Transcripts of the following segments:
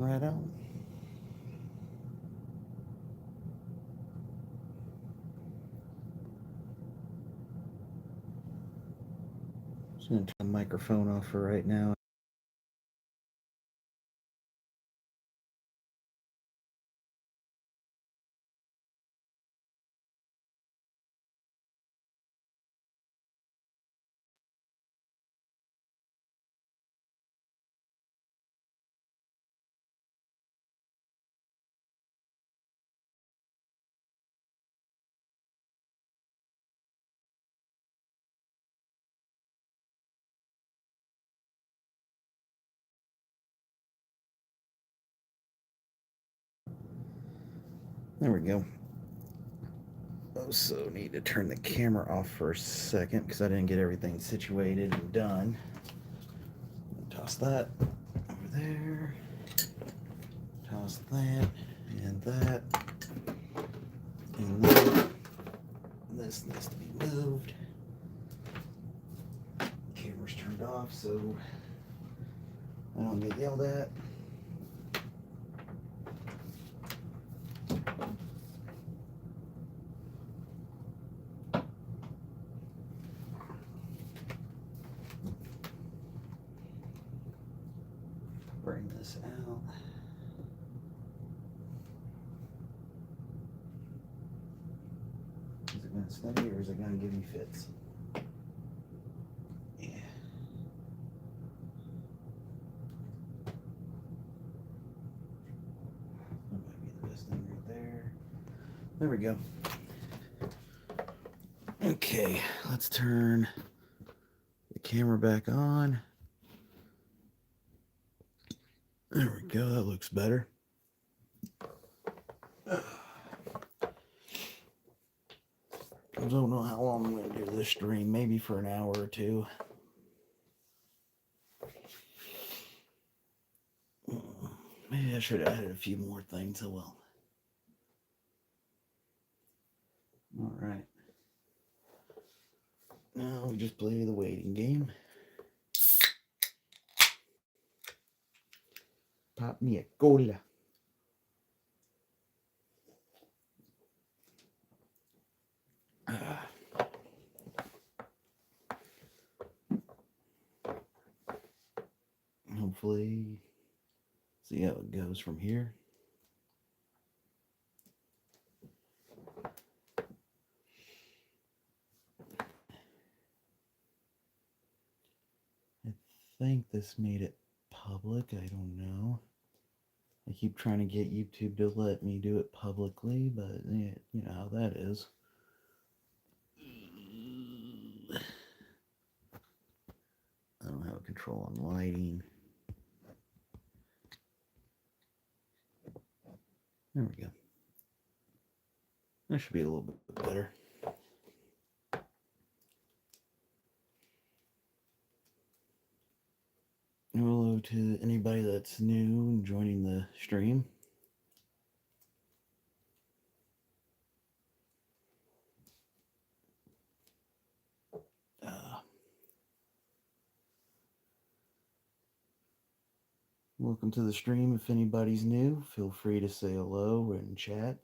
Right out. Just going to turn the microphone off for right now. There we go. Also, need to turn the camera off for a second because I didn't get everything situated and done. Toss that over there. Toss that and that. And then this needs to be moved. Camera's turned off so I don't get yelled at. Bring this out. Is it going to stay or is it going to give me fits? Yeah. That might be the best thing right there. There we go. Okay, let's turn the camera back on. There we go. That looks better. I don't know how long I'm going to do this stream. Maybe for an hour or two. Maybe I should have added a few more things. Oh well. All right. Now we just play the waiting game. Pop me a cola. Hopefully, see how it goes from here. I think this made it public. I don't know. I keep trying to get YouTube to let me do it publicly, but you know how that is. I don't have control on lighting. There we go. That should be a little bit better. Hello to anybody that's new and joining the stream. Welcome to the stream. If anybody's new, feel free to say hello and chat.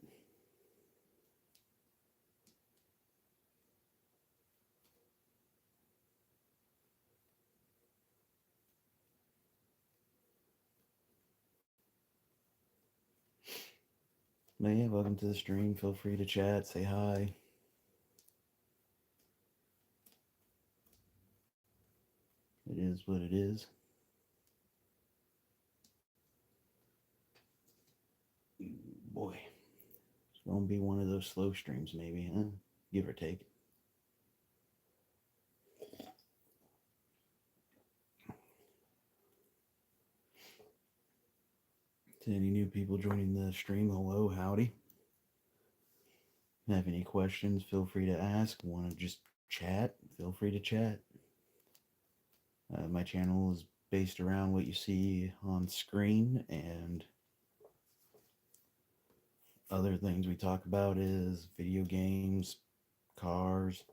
But yeah, welcome to the stream. Feel free to chat, say hi. It is what it is. Boy, it's going to be one of those slow streams maybe, huh? Give or take. To any new people joining the stream, hello, howdy. Have any questions, feel free to ask. Want to just chat, feel free to chat. My channel is based around what you see on screen, and other things we talk about is video games, cars,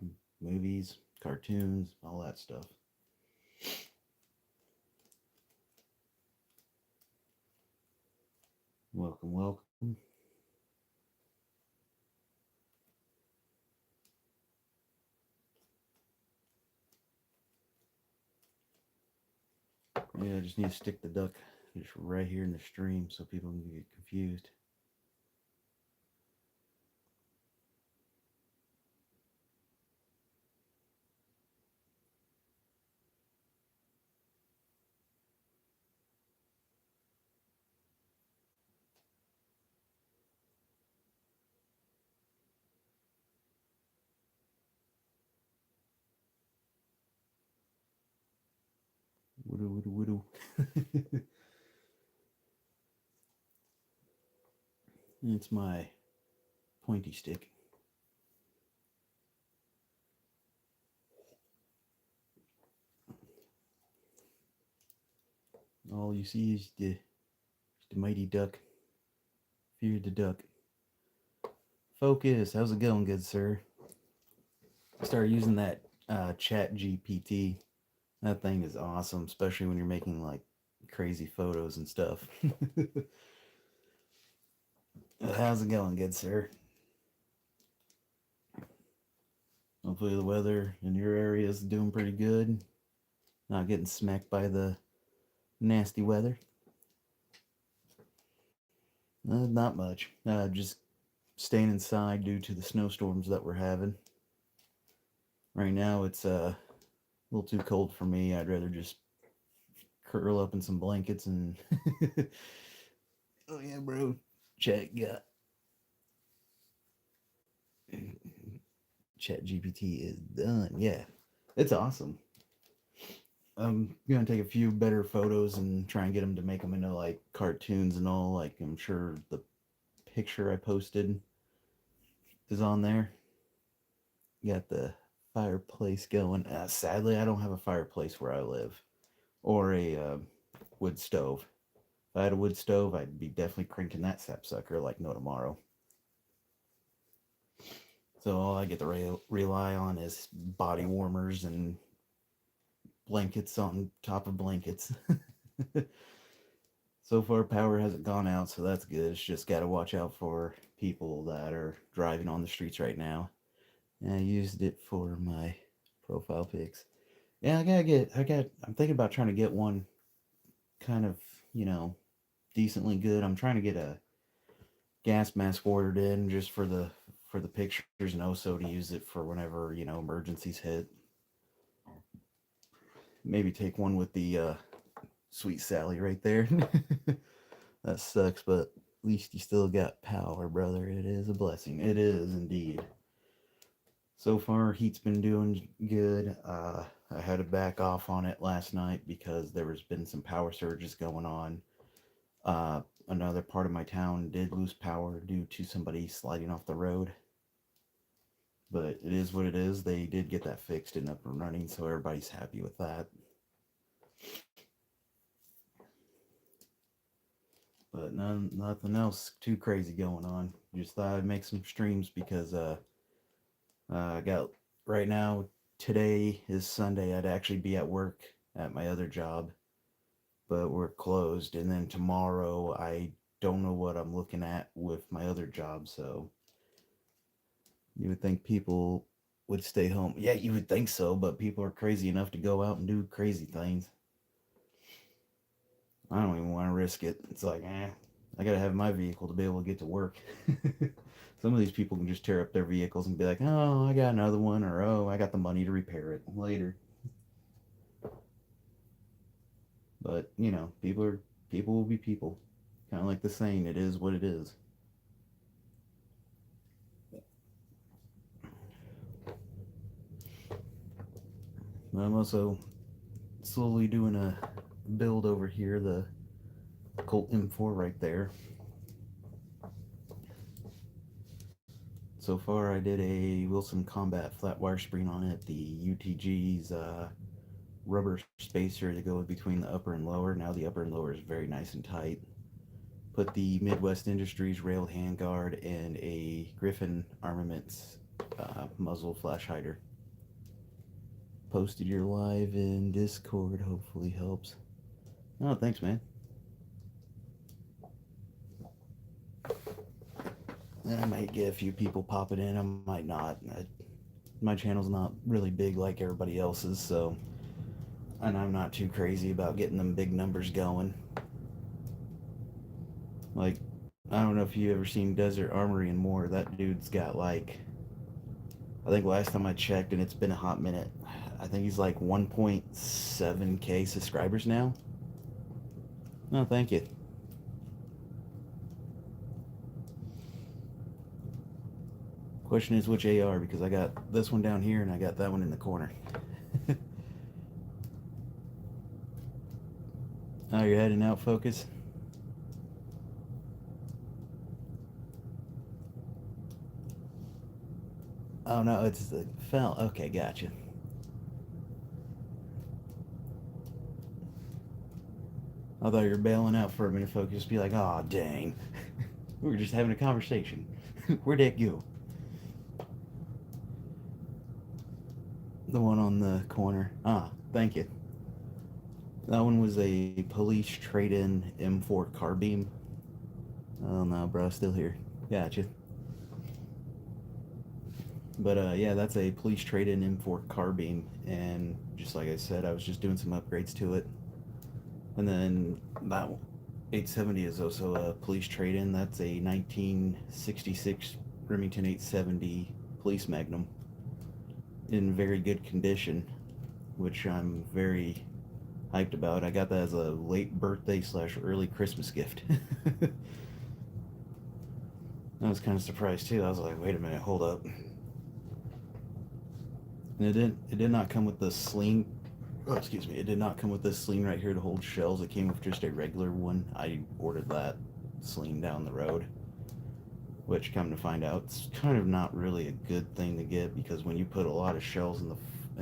movies, cartoons, all that stuff. Welcome, welcome. Yeah, I just need to stick the duck just right here in the stream so people can get confused. Widow, widow, widow. It's my pointy stick. All you see is the mighty duck. Fear the duck. Focus. How's it going, good sir? I started using that Chat GPT. That thing is awesome, especially when you're making like crazy photos and stuff. How's it going, good sir? Hopefully the weather in your area is doing pretty good. Not getting smacked by the nasty weather. Not much. Just staying inside due to the snowstorms that we're having. Right now it's a little too cold for me. I'd rather just curl up in some blankets and oh yeah, bro. Chat got Chat GPT is done. Yeah, it's awesome. I'm gonna take a few better photos and try and get them to make them into like cartoons and all. Like I'm sure the picture I posted is on there. Got the fireplace going. Sadly, I don't have a fireplace where I live or a wood stove. If I had a wood stove, I'd be definitely cranking that sapsucker like no tomorrow. So all I get to rely on is body warmers and blankets on top of blankets. So far, power hasn't gone out, so that's good. It's just got to watch out for people that are driving on the streets right now. And I used it for my profile pics. Yeah, I'm thinking about trying to get one kind of, you know, decently good. I'm trying to get a gas mask ordered in just for the pictures and also to use it for whenever, you know, emergencies hit. Maybe take one with the Sweet Sally right there. That sucks, but at least you still got power, brother. It is a blessing. It is indeed. So far, heat's been doing good. I had to back off on it last night because there has been some power surges going on. Another part of my town did lose power due to somebody sliding off the road. But it is what it is. They did get that fixed and up and running, so everybody's happy with that. But nothing else too crazy going on. Just thought I'd make some streams because I got right now. Today is Sunday. I'd actually be at work at my other job, but we're closed. And then tomorrow, I don't know what I'm looking at with my other job. So you would think people would stay home. Yeah, you would think so, but people are crazy enough to go out and do crazy things. I don't even want to risk it. It's like, I gotta have my vehicle to be able to get to work. Some of these people can just tear up their vehicles and be like, oh, I got another one, or oh, I got the money to repair it later. But you know, people will be people. Kind of like the saying, it is what it is. But I'm also slowly doing a build over here, the Colt M4 right there. So far, I did a Wilson Combat flat wire spring on it, the UTG's rubber spacer to go between the upper and lower. Now the upper and lower is very nice and tight. Put the Midwest Industries railed handguard and a Griffin Armaments muzzle flash hider. Posted your live in Discord. Hopefully helps. Oh, thanks, man. And I might get a few people popping in, I might not. My channel's not really big like everybody else's, so, and I'm not too crazy about getting them big numbers going. Like, I don't know if you ever seen Desert Armory and More. That dude's got like, I think last time I checked, and it's been a hot minute, I think he's like 1.7K subscribers now. No, thank you. Question is which AR, because I got this one down here and I got that one in the corner. Oh, you're heading out, Focus? Oh no, it's the fell. Okay, gotcha. I thought you were bailing out for a minute, Focus. Be like, oh dang, we were just having a conversation. Where'd that go? The one on the corner. Ah, thank you. That one was a police trade-in M4 carbine. Oh no, bro, still here. Gotcha. But yeah, that's a police trade-in M4 carbine, and just like I said, I was just doing some upgrades to it. And then that 870 is also a police trade-in. That's a 1966 Remington 870 Police Magnum in very good condition, which I'm very hyped about. I got that as a late birthday slash early Christmas gift. I was kind of surprised too. I was like, wait a minute, hold up. And it did not come with the sling. Oh, excuse me. It did not come with this sling right here to hold shells. It came with just a regular one. I ordered that sling down the road, which, come to find out, it's kind of not really a good thing to get, because when you put a lot of shells in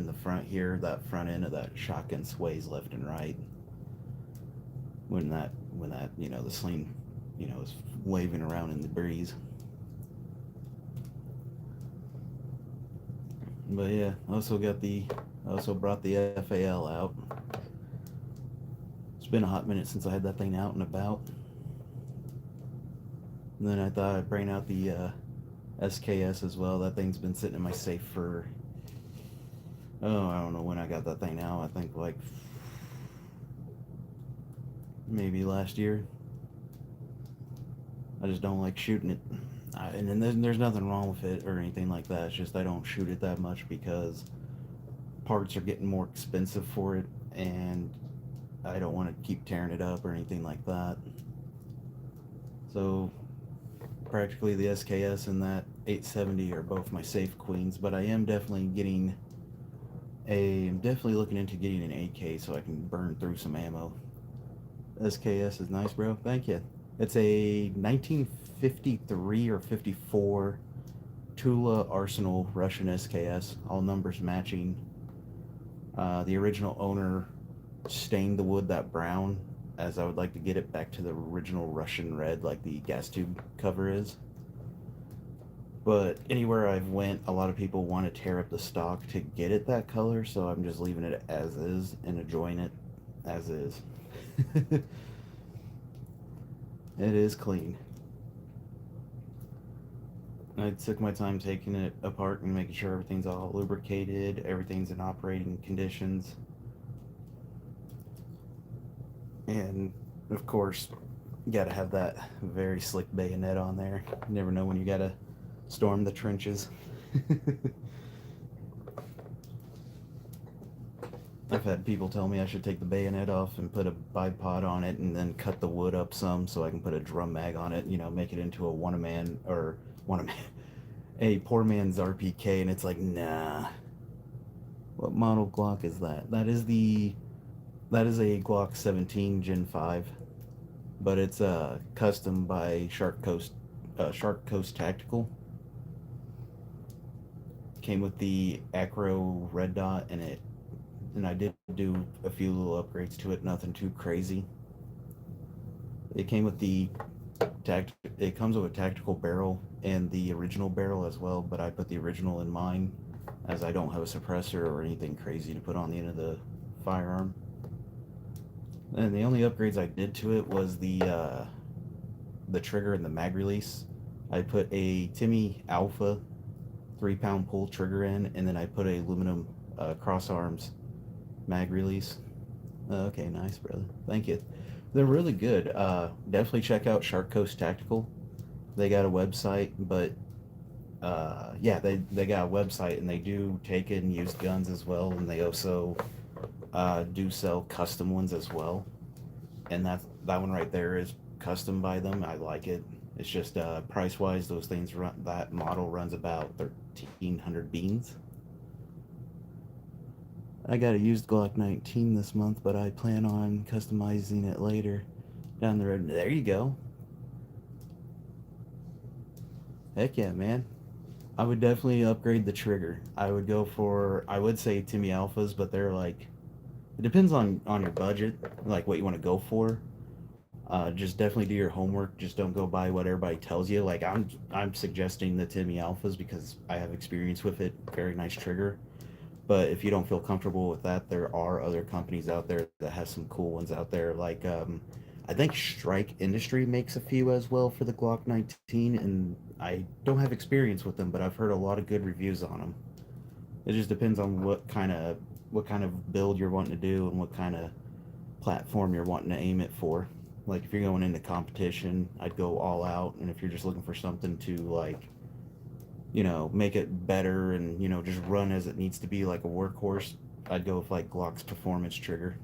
the front here, that front end of that shotgun sways left and right. When that the sling is waving around in the breeze. But yeah, I also brought the FAL out. It's been a hot minute since I had that thing out and about. And then I thought I'd bring out the SKS as well. That thing's been sitting in my safe for, oh, I don't know when I got that thing out. I think like maybe last year. I just don't like shooting it. And then there's nothing wrong with it or anything like that. It's just I don't shoot it that much because parts are getting more expensive for it, and I don't want to keep tearing it up or anything like that. So practically the SKS and that 870 are both my safe queens, but I am definitely I'm definitely looking into getting an AK so I can burn through some ammo. SKS is nice, bro. Thank you. It's a 1953 or 54 Tula Arsenal Russian SKS, all numbers matching. The original owner stained the wood that brown, as I would like to get it back to the original Russian red like the gas tube cover is. But anywhere I've went, a lot of people want to tear up the stock to get it that color, so I'm just leaving it as is and enjoying it as is. It is clean. I took my time taking it apart and making sure everything's all lubricated, everything's in operating conditions. And of course, you gotta have that very slick bayonet on there. You never know when you gotta storm the trenches. I've had people tell me I should take the bayonet off and put a bipod on it and then cut the wood up some so I can put a drum mag on it, make it into a a poor man's RPK. And it's like, nah. What model Glock is that? That is a Glock 17 Gen 5, but it's custom by Shark Coast Tactical. Came with the Acro red dot in it, and I did do a few little upgrades to it, nothing too crazy. It came with it comes with a tactical barrel and the original barrel as well, but I put the original in mine as I don't have a suppressor or anything crazy to put on the end of the firearm. And the only upgrades I did to it was the trigger and the mag release. I put a Timmy Alpha 3 pound pull trigger in, and then I put a aluminum cross arms mag release. Okay, nice, brother. Thank you. They're really good. Definitely check out Shark Coast Tactical. They got a website, but yeah, they got a website and they do take in used guns as well, and they also do sell custom ones as well. And that one right there is custom by them. I like it. It's just price wise, those things run. That model runs about 1,300 beans. I got a used Glock 19 this month, but I plan on customizing it later down the road. There you go. Heck yeah, man. I would definitely upgrade the trigger. I would go for, I would say Timmy Alphas, but they're like, it depends on your budget, like what you want to go for. Just definitely do your homework. Just don't go by what everybody tells you. Like I'm suggesting the Timmy Alphas because I have experience with it. Very nice trigger. But if you don't feel comfortable with that, there are other companies out there that have some cool ones out there. Like I think Strike Industry makes a few as well for the Glock 19, and I don't have experience with them, but I've heard a lot of good reviews on them. It just depends on what kind of build you're wanting to do and what kind of platform you're wanting to aim it for. Like if you're going into competition, I'd go all out, and if you're just looking for something to like, make it better and just run as it needs to be like a workhorse, I'd go with like Glock's performance trigger.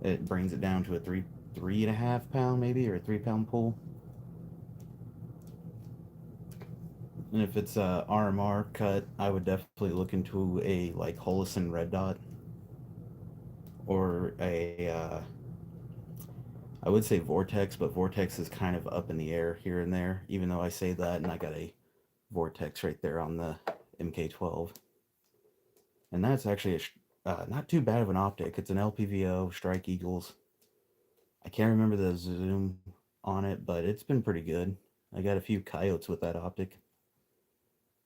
It brings it down to a three and a half pound maybe, or a 3 pound pull. And if it's a RMR cut, I would definitely look into a like Holison Red Dot or a I would say Vortex, but Vortex is kind of up in the air here and there. Even though I say that, and I got a Vortex right there on the MK12, and that's actually not too bad of an optic. It's an LPVO Strike Eagles. I can't remember the zoom on it, but it's been pretty good. I got a few coyotes with that optic.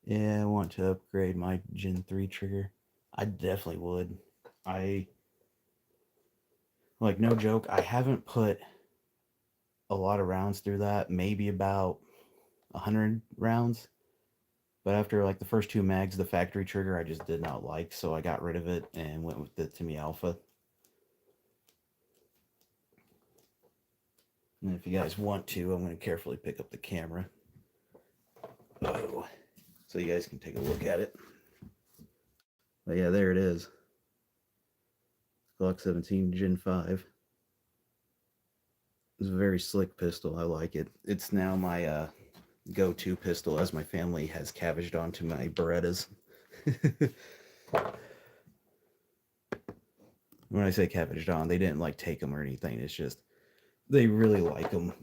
Yeah, I want to upgrade my Gen 3 trigger. I definitely would. I like no joke. I haven't put a lot of rounds through that. Maybe about 100 rounds. But after like the first two mags, the factory trigger I just did not like, so I got rid of it and went with the Timmy Alpha. And if you guys want to, I'm going to carefully pick up the camera. Oh, so you guys can take a look at it. But yeah, there it is. Glock 17 Gen 5. It's a very slick pistol. I like it. It's now my go-to pistol as my family has cabbaged onto my Berettas. When I say cabbaged on, they didn't like take them or anything. It's just they really like them.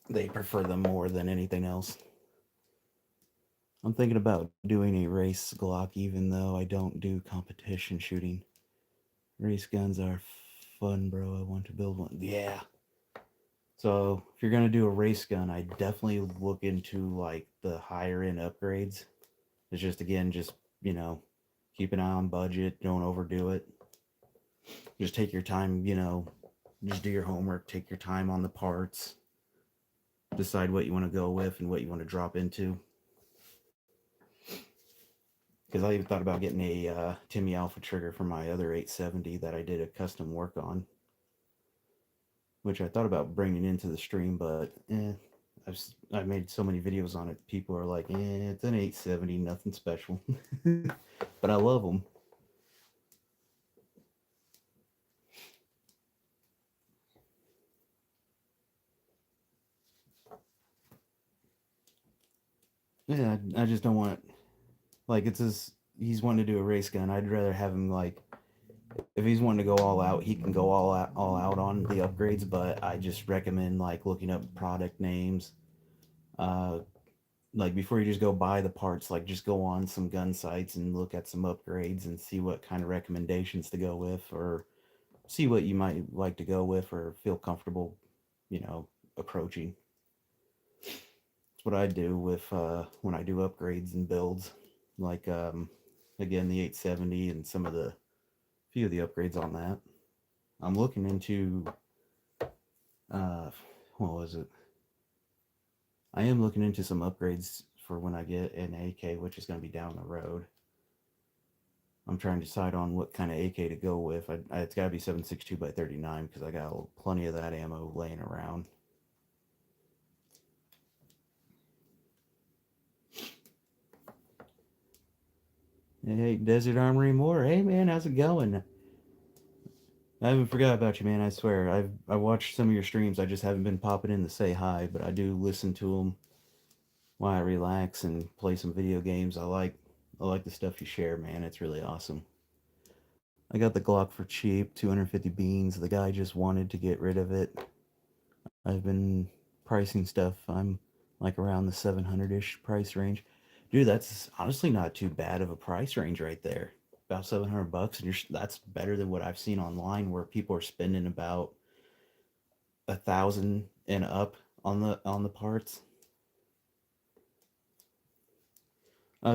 They prefer them more than anything else. I'm thinking about doing a race Glock, even though I don't do competition shooting. Race guns are fun, bro. I want to build one. Yeah. So if you're gonna do a race gun, I definitely look into like the higher end upgrades. It's just again, just keep an eye on budget. Don't overdo it. Just take your time. Just do your homework. Take your time on the parts. Decide what you want to go with and what you want to drop into. Because I even thought about getting a Timmy Alpha trigger for my other 870 that I did a custom work on, which I thought about bringing into the stream, but I've made so many videos on it. People are like, it's an 870, nothing special. But I love them. Yeah, I just don't want, like, he's wanting to do a race gun. I'd rather have him, like, if he's wanting to go all out, he can go all out on the upgrades, but I just recommend, like, looking up product names. Uh, like, before you just go buy the parts, like, just go on some gun sites and look at some upgrades and see what kind of recommendations to go with, or see what you might like to go with or feel comfortable, you know, approaching. That's what I do with when I do upgrades and builds, like again the 870 and some of the few of the upgrades on that. I'm looking into uh, what was it? I am looking into some upgrades for when I get an AK, which is going to be down the road. I'm trying to decide on what kind of AK to go with. It's got to be 7.62 by 39 because I got plenty of that ammo laying around. Hey, Desert Armory Moore. Hey, man, how's it going? I haven't forgot about you, man. I swear. I watched some of your streams. I just haven't been popping in to say hi, but I do listen to them while I relax and play some video games. I like the stuff you share, man. It's really awesome. I got the Glock for cheap, 250 beans. The guy just wanted to get rid of it. I've been pricing stuff. I'm like around the 700-ish price range. Dude, that's honestly not too bad of a price range right there. About 700 bucks, and that's better than what I've seen online where people are spending about 1,000 and up on the parts.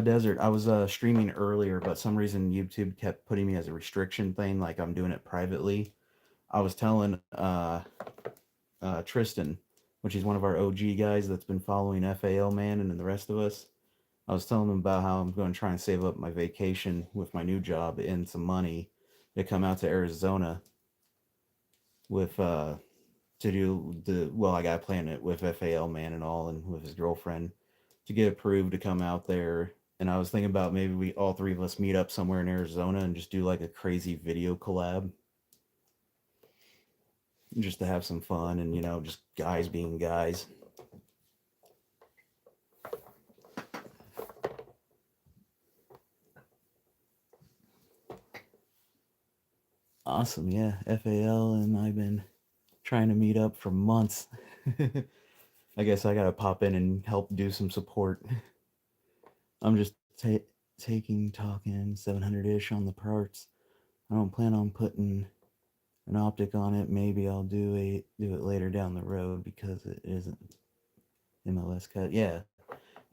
Desert. I was streaming earlier, but some reason YouTube kept putting me as a restriction thing, like I'm doing it privately. I was telling Tristan, which is one of our OG guys that's been following FAL man, and then the rest of us. I was telling him about how I'm going to try and save up my vacation with my new job and some money to come out to Arizona with to do I got to plan it with FAL man and all, and with his girlfriend to get approved to come out there. And I was thinking about maybe we all three of us meet up somewhere in Arizona and just do like a crazy video collab, just to have some fun and just guys being guys. Awesome, yeah. FAL and I've been trying to meet up for months. I guess I gotta pop in and help do some support. I'm just talking 700-ish on the parts. I don't plan on putting an optic on it. Maybe I'll do it later down the road because it isn't MOS cut. Yeah,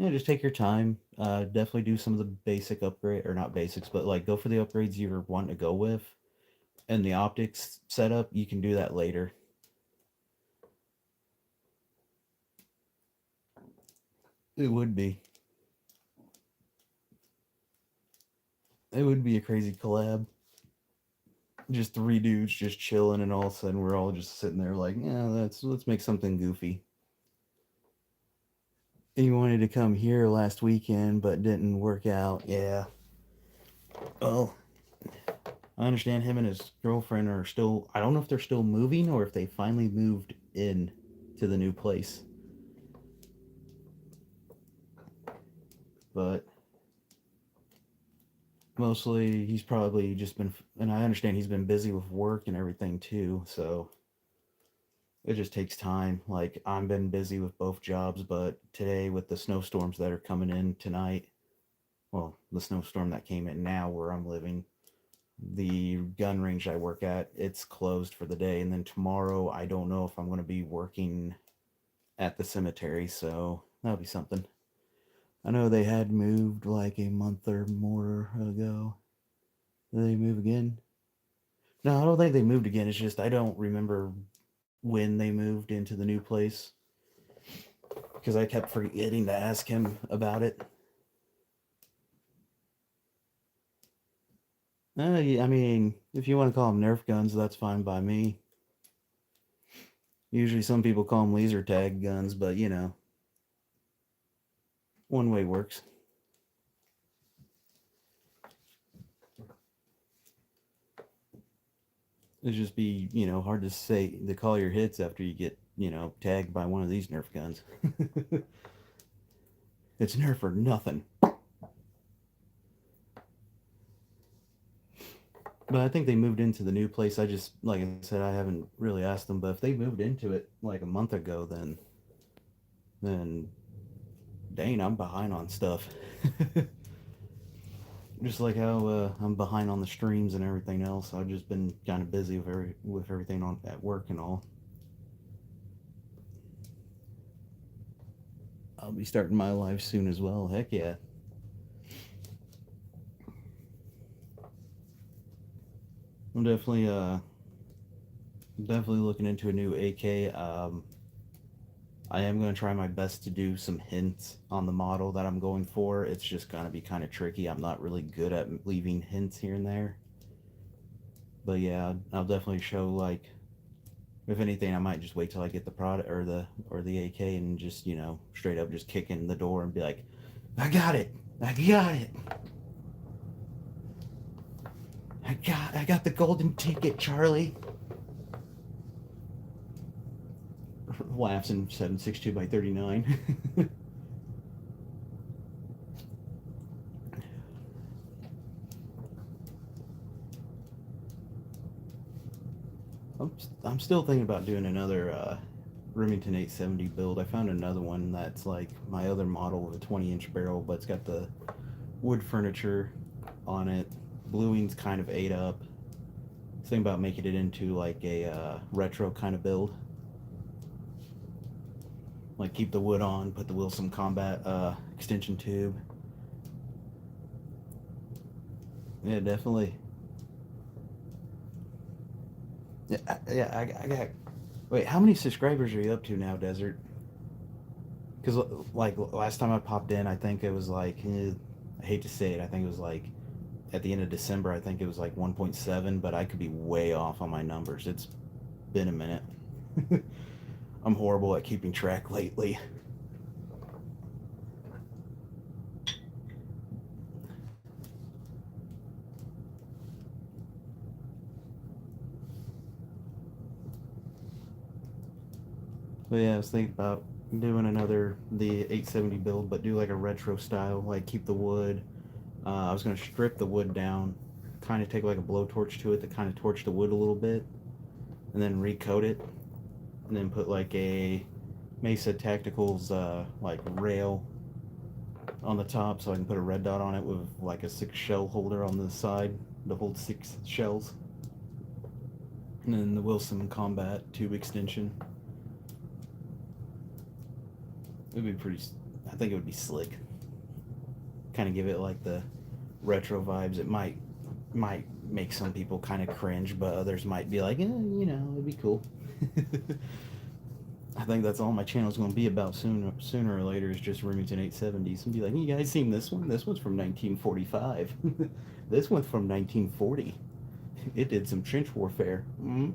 just take your time. Definitely do some of the basic upgrade, or not basics, but like go for the upgrades you're wanting to go with, and the optics setup. You can do that later. It would be. It would be a crazy collab. Just three dudes just chilling, and all of a sudden we're all just sitting there like, yeah, let's make something goofy. He wanted to come here last weekend, but didn't work out. Yeah. Well, I understand him and his girlfriend are still. I don't know if they're still moving or if they finally moved in to the new place. But mostly he's probably just been, and I understand he's been busy with work and everything too, so it just takes time. Like I've been busy with both jobs, but today with the snowstorms that are coming in tonight, well, the snowstorm that came in now where I'm living, the gun range I work at, it's closed for the day, and then tomorrow I don't know if I'm going to be working at the cemetery, so that'll be something. I know they had moved like a month or more ago. Did they move again? No, I don't think they moved again. It's just I don't remember when they moved into the new place because I kept forgetting to ask him about it. I mean, if you want to call them Nerf guns, that's fine by me. Usually some people call them laser tag guns, but one way works. It'd just be, hard to call your hits after you get, tagged by one of these Nerf guns. It's Nerf or nothing. But I think they moved into the new place. I just, like I said, I haven't really asked them, but if they moved into it like a month ago, then dang, I'm behind on stuff. Just like how I'm behind on the streams and everything else. I've just been kind of busy with everything on at work and all. I'll be starting my life soon as well. Heck yeah. I'm definitely looking into a new AK. I am going to try my best to do some hints on the model that I'm going for. It's just going to be kind of tricky. I'm not really good at leaving hints here and there. But yeah, I'll definitely show, like, if anything, I might just wait till I get the product or the AK and just, straight up just kick in the door and be like, I got it. I got it. I got the golden ticket, Charlie. Laughs in 762 by 39. I'm still thinking about doing another Remington 870 build. I found another one that's like my other model with a 20-inch barrel, but it's got the wood furniture on it. Bluing's kind of ate up. Thinking about making it into like a retro kind of build. Like keep the wood on, put the Wilson Combat extension tube. Yeah, definitely. I got. Wait, how many subscribers are you up to now, Desert? Because like last time I popped in, I think it was like I hate to say it, I think it was like at the end of December. I think it was like 1.7, but I could be way off on my numbers. It's been a minute. I'm horrible at keeping track lately. But yeah, I was thinking about doing the 870 build, but do like a retro style, like keep the wood. I was gonna strip the wood down, kind of take like a blowtorch to it to kind of torch the wood a little bit, and then recoat it, and then put like a Mesa Tacticals like rail on the top, so I can put a red dot on it with like a 6 shell holder on the side to hold 6 shells, and then the Wilson Combat tube extension. It would be pretty. I think it would be slick. Kind of give it like the retro vibes. It might make some people kind of cringe, but others might be like, it'd be cool. I think that's all my channel's going to be about sooner or later is just Remington 870s and be like, you guys seen this one? This one's from 1945. This one's from 1940. It did some trench warfare. Mm-hmm.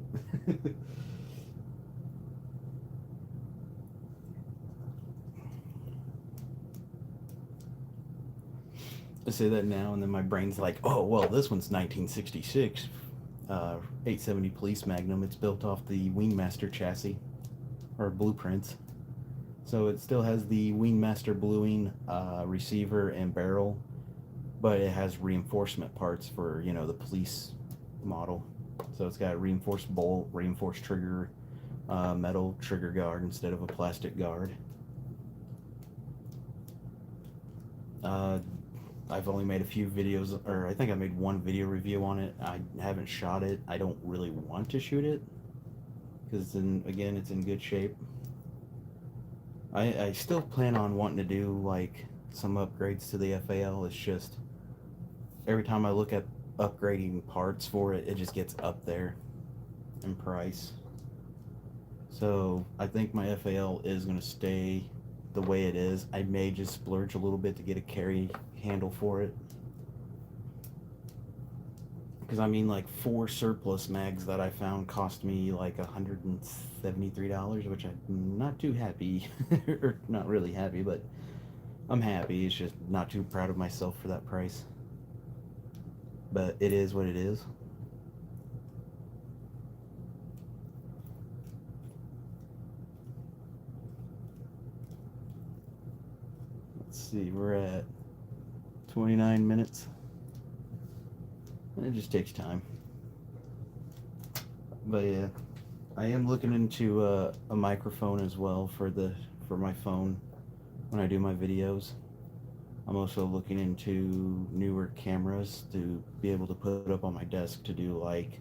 I say that now, and then my brain's like, oh, well, this one's 1966. 870 Police Magnum. It's built off the Wingmaster chassis, or blueprints. So it still has the Wingmaster bluing receiver and barrel, but it has reinforcement parts for, the police model. So it's got a reinforced bolt, reinforced trigger, metal trigger guard instead of a plastic guard. I've only made a few videos, or I think I made one video review on it. I haven't shot it. I don't really want to shoot it because it's in good shape. I still plan on wanting to do like some upgrades to the FAL. It's just every time I look at upgrading parts for it, it just gets up there in price. So I think my FAL is going to stay the way it is. I may just splurge a little bit to get a carry handle for it. Because I mean, like 4 surplus mags that I found cost me like $173, which I'm not too happy, or not really happy, but I'm happy. It's just not too proud of myself for that price. But it is what it is. Let's see, we're at 29 minutes. It just takes time. But yeah, I am looking into a microphone as well for my phone when I do my videos. I'm also looking into newer cameras to be able to put up on my desk to do like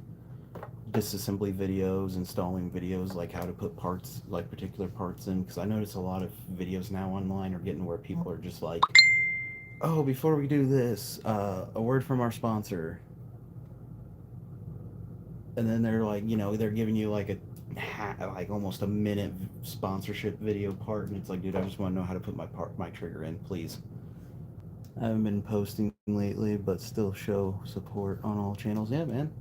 disassembly videos, installing videos, like how to put parts, like particular parts in. Because I notice a lot of videos now online are getting where people are just like, oh, before we do this, a word from our sponsor. And then they're like, they're giving you like like almost a minute sponsorship video part, and it's like, dude, I just want to know how to put my trigger in, please. I haven't been posting lately, but still show support on all channels. Yeah, man.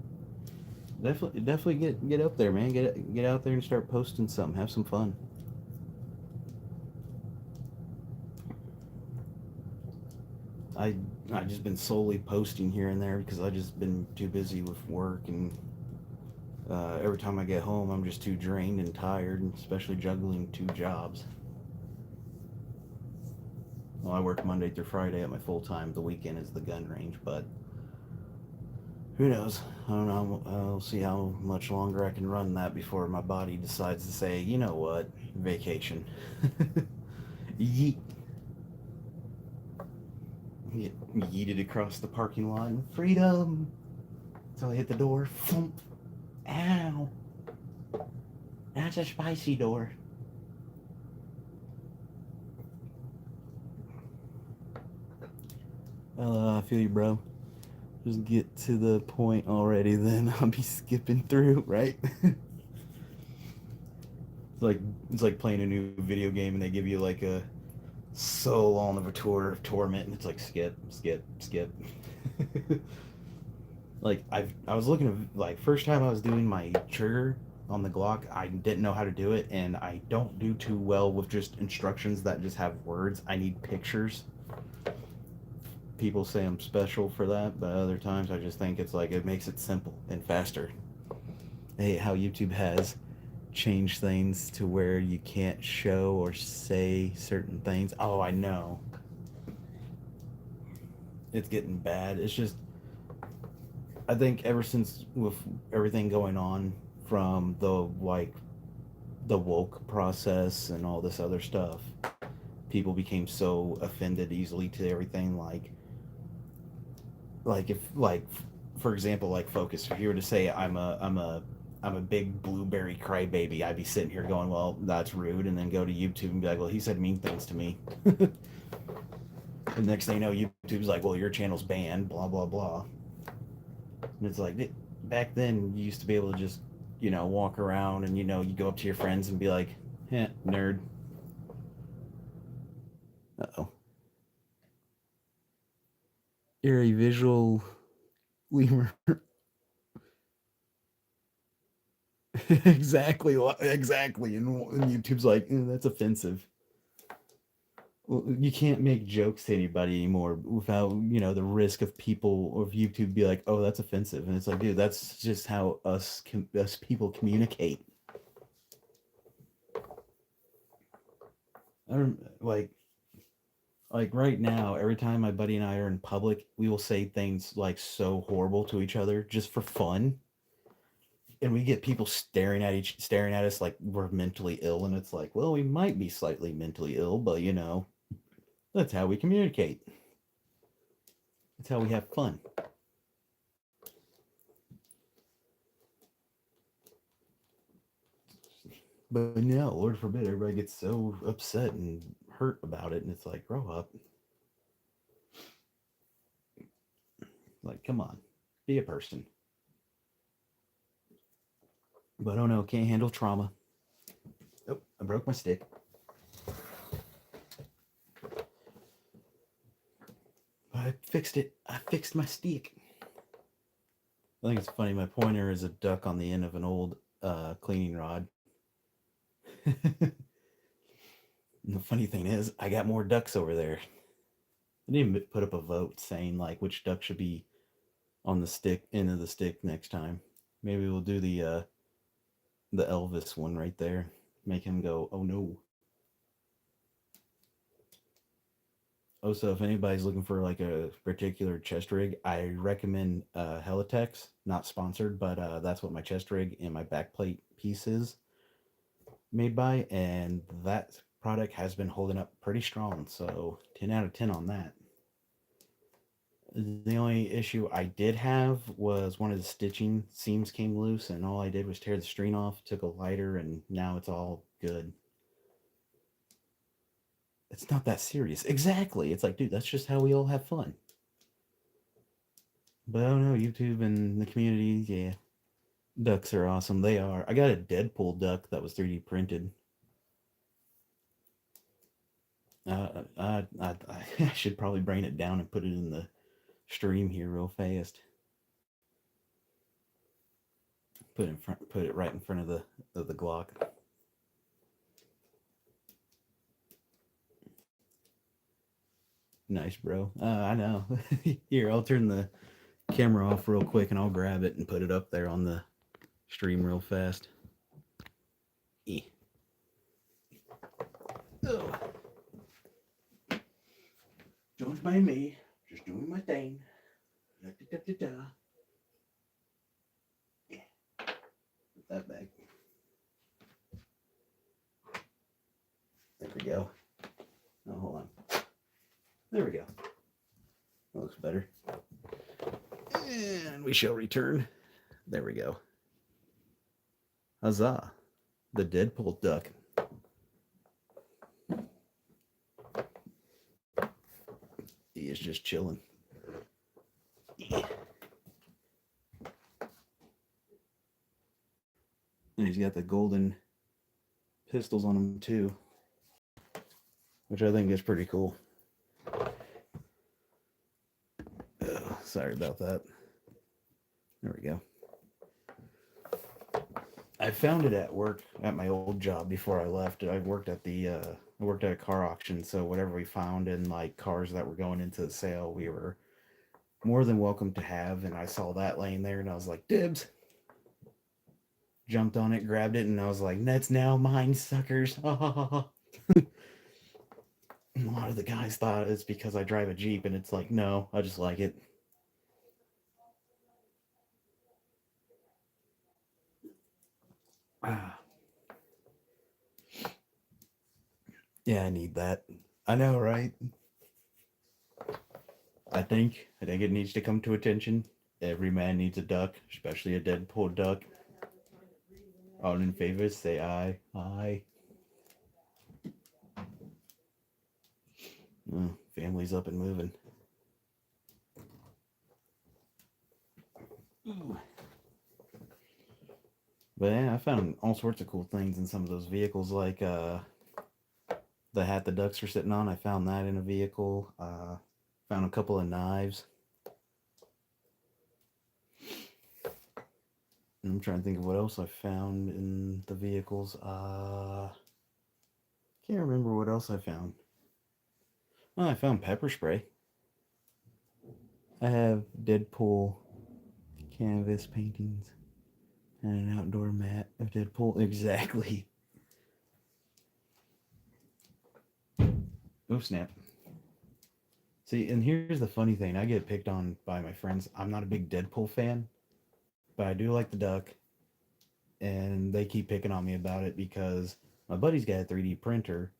Definitely get up there, man. Get out there and start posting something. Have some fun. I I just been solely posting here and there because I just been too busy with work, and every time I get home, I'm just too drained and tired, and especially juggling two jobs. Well, I work Monday through Friday at my full time. The weekend is the gun range, but who knows? I don't know. I'll see how much longer I can run that before my body decides to say, you know what, vacation. Yeet. Yeeted across the parking lot and freedom. So I hit the door. Thump. Ow. That's a spicy door. I feel you, bro. Just get to the point already, then I'll be skipping through, right? like it's like playing a new video game and they give you like a so long of a tour of torment, and it's like skip, skip, skip. Like I was looking at, like, first time I was doing my trigger on the Glock, I didn't know how to do it, and I don't do too well with just instructions that just have words. I need pictures. People say I'm special for that, but other times I just think it's like it makes it simple and faster. I hate how YouTube has changed things to where you can't show or say certain things. Oh, I know. It's getting bad. It's just, I think ever since with everything going on from the woke process and all this other stuff, people became so offended easily to everything. Like if like for example, like Focus, if you were to say I'm a big blueberry crybaby, I'd be sitting here going, well, that's rude, and then go to YouTube and be like, well, he said mean things to me. The next thing you know, YouTube's like, well, your channel's banned, blah blah blah. And it's like, back then you used to be able to just, walk around and, you go up to your friends and be like, nerd. Uh-oh. You're a visual lemur. Exactly. And YouTube's like, that's offensive. Well, you can't make jokes to anybody anymore without, the risk of people of YouTube be like, oh, that's offensive. And it's like, dude, that's just how us people communicate. I don't like right now, every time my buddy and I are in public, we will say things like so horrible to each other just for fun, and we get people staring at us like we're mentally ill, and it's like, well, we might be slightly mentally ill, but that's how we communicate. That's how we have fun. But no, Lord forbid, everybody gets so upset and hurt about it, and it's like, grow up. Like, come on, be a person. But oh no, can't handle trauma. Oh, I broke my stick. I fixed it. I fixed my stick. I think it's funny. My pointer is a duck on the end of an old cleaning rod. And the funny thing is, I got more ducks over there. I need to put up a vote saying like which duck should be on the stick end of the stick next time. Maybe we'll do the Elvis one right there. Make him go, oh no. Also, if anybody's looking for like a particular chest rig, I recommend Helitex. Not sponsored, but that's what my chest rig and my backplate piece is made by, and that product has been holding up pretty strong. So 10 out of 10 on that. The only issue I did have was one of the stitching seams came loose, and all I did was tear the string off, took a lighter, and now it's all good. It's not that serious. Exactly. It's like, dude, that's just how we all have fun. But I don't know, YouTube and the community, yeah. Ducks are awesome. They are. I got a Deadpool duck that was 3D printed. I should probably brain it down and put it in the stream here real fast. Put it right in front of the Glock. Nice, bro. I know. Here, I'll turn the camera off real quick and I'll grab it and put it up there on the stream real fast. Oh. Don't mind me. Just doing my thing. Da, da, da, da. Yeah. Put that back. There we go. Oh, hold on. There we go. That looks better. And we shall return. There we go. Huzzah. The Deadpool duck. He is just chilling. Yeah. And he's got the golden pistols on him too, which I think is pretty cool. Oh, sorry about that. There we go. I found it at work at my old job before I left. I worked at a car auction, so whatever we found in like cars that were going into the sale, we were more than welcome to have. And I saw that laying there, and I was like, dibs. Jumped on it, grabbed it, and I was like, that's now mine, suckers. A lot of the guys thought it's because I drive a Jeep, and it's like, no, I just like it. Yeah, I need that. I know, right? I think it needs to come to attention. Every man needs a duck, especially a Deadpool duck. All in favor, say aye. Aye. Oh, family's up and moving. Ooh. But yeah, I found all sorts of cool things in some of those vehicles, like the hat the ducks were sitting on. I found that in a vehicle. Found a couple of knives. And I'm trying to think of what else I found in the vehicles. Can't remember what else I found. Oh, I found pepper spray. I have Deadpool canvas paintings and an outdoor mat of Deadpool. Exactly. Oh, snap. See, and here's the funny thing. I get picked on by my friends. I'm not a big Deadpool fan, but I do like the duck. And they keep picking on me about it because my buddy's got a 3D printer.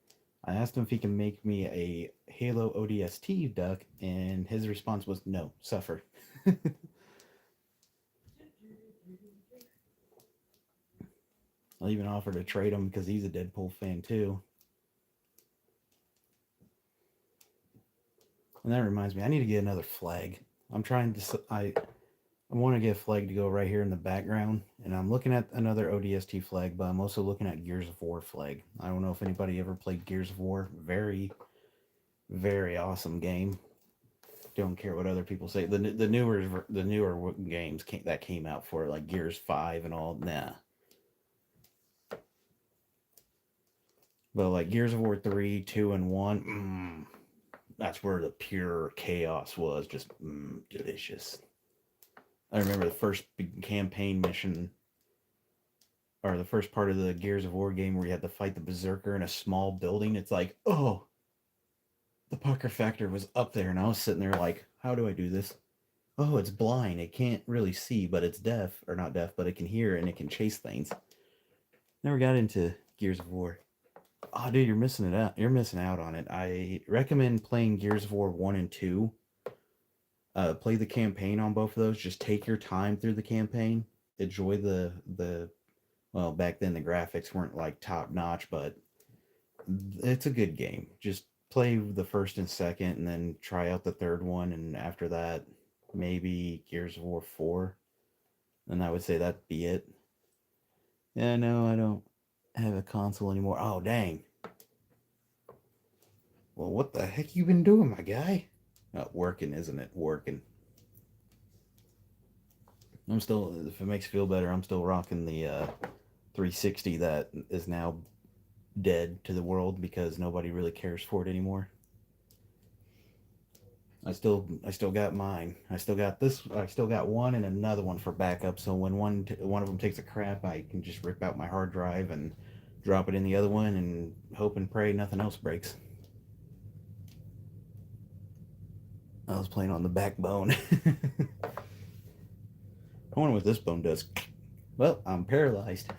I asked him if he can make me a Halo ODST duck, and his response was, no, suffer. I'll even offer to trade him because he's a Deadpool fan too. And that reminds me, I need to get another flag. I'm trying to, I want to get a flag to go right here in the background. And I'm looking at another ODST flag, but I'm also looking at Gears of War flag. I don't know if anybody ever played Gears of War. Very, very awesome game. Don't care what other people say. The newer games that came out for it, like Gears 5 and all, nah. But like Gears of War 3, 2, and 1, that's where the pure chaos was. Just delicious. I remember the first big campaign mission, or the first part of the Gears of War game where you had to fight the Berserker in a small building. It's like, oh, the pucker factor was up there, and I was sitting there like, how do I do this? Oh, it's blind. It can't really see, but it's deaf, or not deaf, but it can hear and it can chase things. Never got into Gears of War. Oh, dude, you're missing it out. You're missing out on it. I recommend playing Gears of War 1 and 2. Play the campaign on both of those. Just take your time through the campaign. Enjoy the well, back then the graphics weren't like top notch, but it's a good game. Just play the first and second, and then try out the third one, and after that, maybe Gears of War 4. And I would say that'd be it. Yeah, no, I don't have a console anymore. Oh, dang. Well, what the heck you been doing, my guy? Working, isn't it? Working. I'm still, if it makes you feel better, I'm still rocking the 360 that is now dead to the world because nobody really cares for it anymore. I still got mine. I still got this. I still got one and another one for backup. So when one of them takes a crap, I can just rip out my hard drive and drop it in the other one and hope and pray nothing else breaks. I was playing on the backbone. I wonder what this bone does. Well, I'm paralyzed.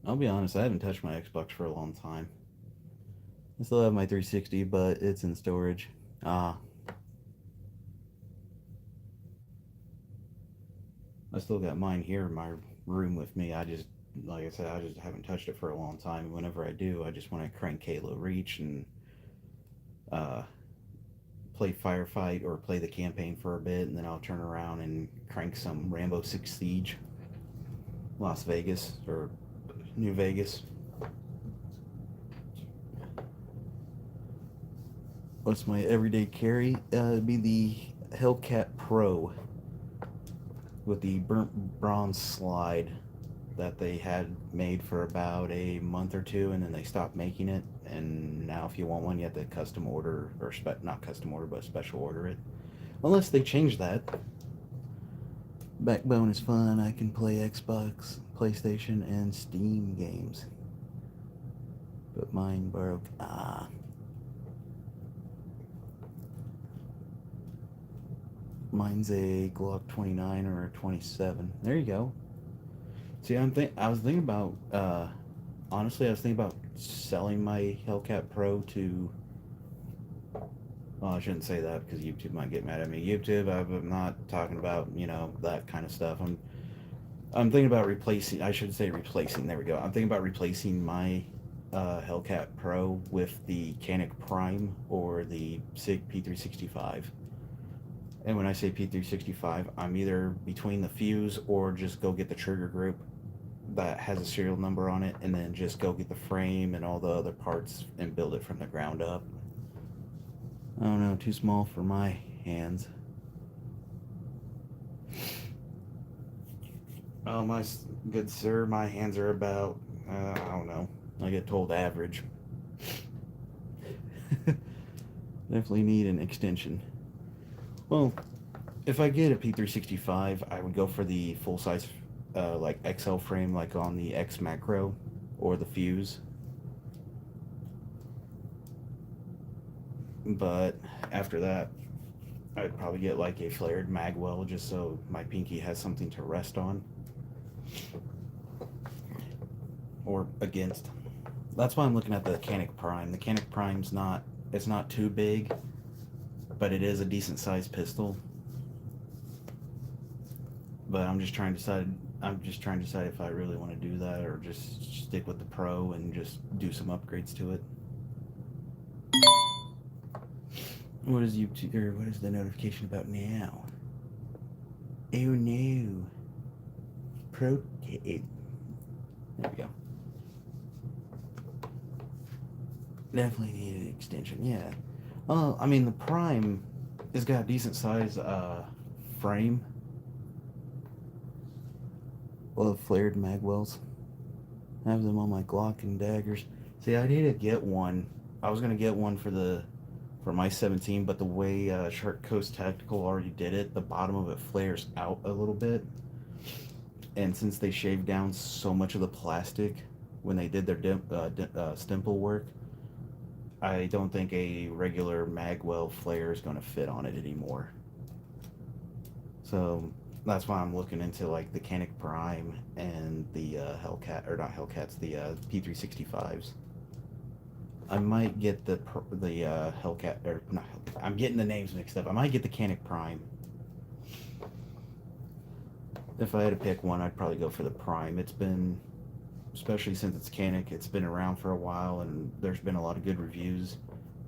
I'll be honest, I haven't touched my Xbox for a long time. I still have my 360, but it's in storage. Ah, I still got mine here in my room with me. Like I said, I just haven't touched it for a long time. Whenever I do, I just want to crank Halo Reach and uh, play Firefight or play the campaign for a bit, and then I'll turn around and crank some Rambo Six Siege, Las Vegas or New Vegas. What's my everyday carry? It'd be the Hellcat Pro with the burnt bronze slide that they had made for about a month or two, and then they stopped making it. And now, if you want one, you have to custom order or not custom order, but special order it. Unless they change that. Backbone is fun. I can play Xbox, PlayStation, and Steam games. But mine broke. Ah. Mine's a Glock 29 or a 27. There you go. See, I was thinking about. Honestly, I was thinking about selling my Hellcat Pro to. Well, I shouldn't say that because YouTube might get mad at me. YouTube, I'm not talking about that kind of stuff. I'm thinking about replacing. I should say replacing. There we go. I'm thinking about replacing my Hellcat Pro with the Canik Prime or the SIG P365. And when I say P365, I'm either between the fuse or just go get the trigger group that has a serial number on it, and then just go get the frame and all the other parts and build it from the ground up. I don't know, too small for my hands. Oh, my good sir, my hands are about, I don't know, I get told average. Definitely need an extension. Well, if I get a P365, I would go for the full size, like XL frame, like on the X Macro or the Fuse. But after that, I'd probably get like a flared magwell just so my pinky has something to rest on or against. That's why I'm looking at the Canik Prime. The Canik Prime's not, it's not too big, but it is a decent sized pistol. But I'm just trying to decide if I really want to do that or just stick with the Pro and just do some upgrades to it. What is YouTube, or what is the notification about now? Oh no. Pro. There we go. Definitely need an extension, yeah. Well, I mean, the Prime has got a decent size frame. Well, flared magwells. I have them on my Glock and daggers. See, I need to get one. I was gonna get one for my 17, but the way Shark Coast Tactical already did it, the bottom of it flares out a little bit. And since they shaved down so much of the plastic when they did their stimple work, I don't think a regular magwell flare is going to fit on it anymore. So that's why I'm looking into like the Canik Prime and the Hellcat, or not Hellcats, the P365s. I might get the Hellcat, or not Hellcat. I'm getting the names mixed up. I might get the Canik Prime. If I had to pick one, I'd probably go for the Prime. It's been, especially since it's Canik, it's been around for a while, and there's been a lot of good reviews.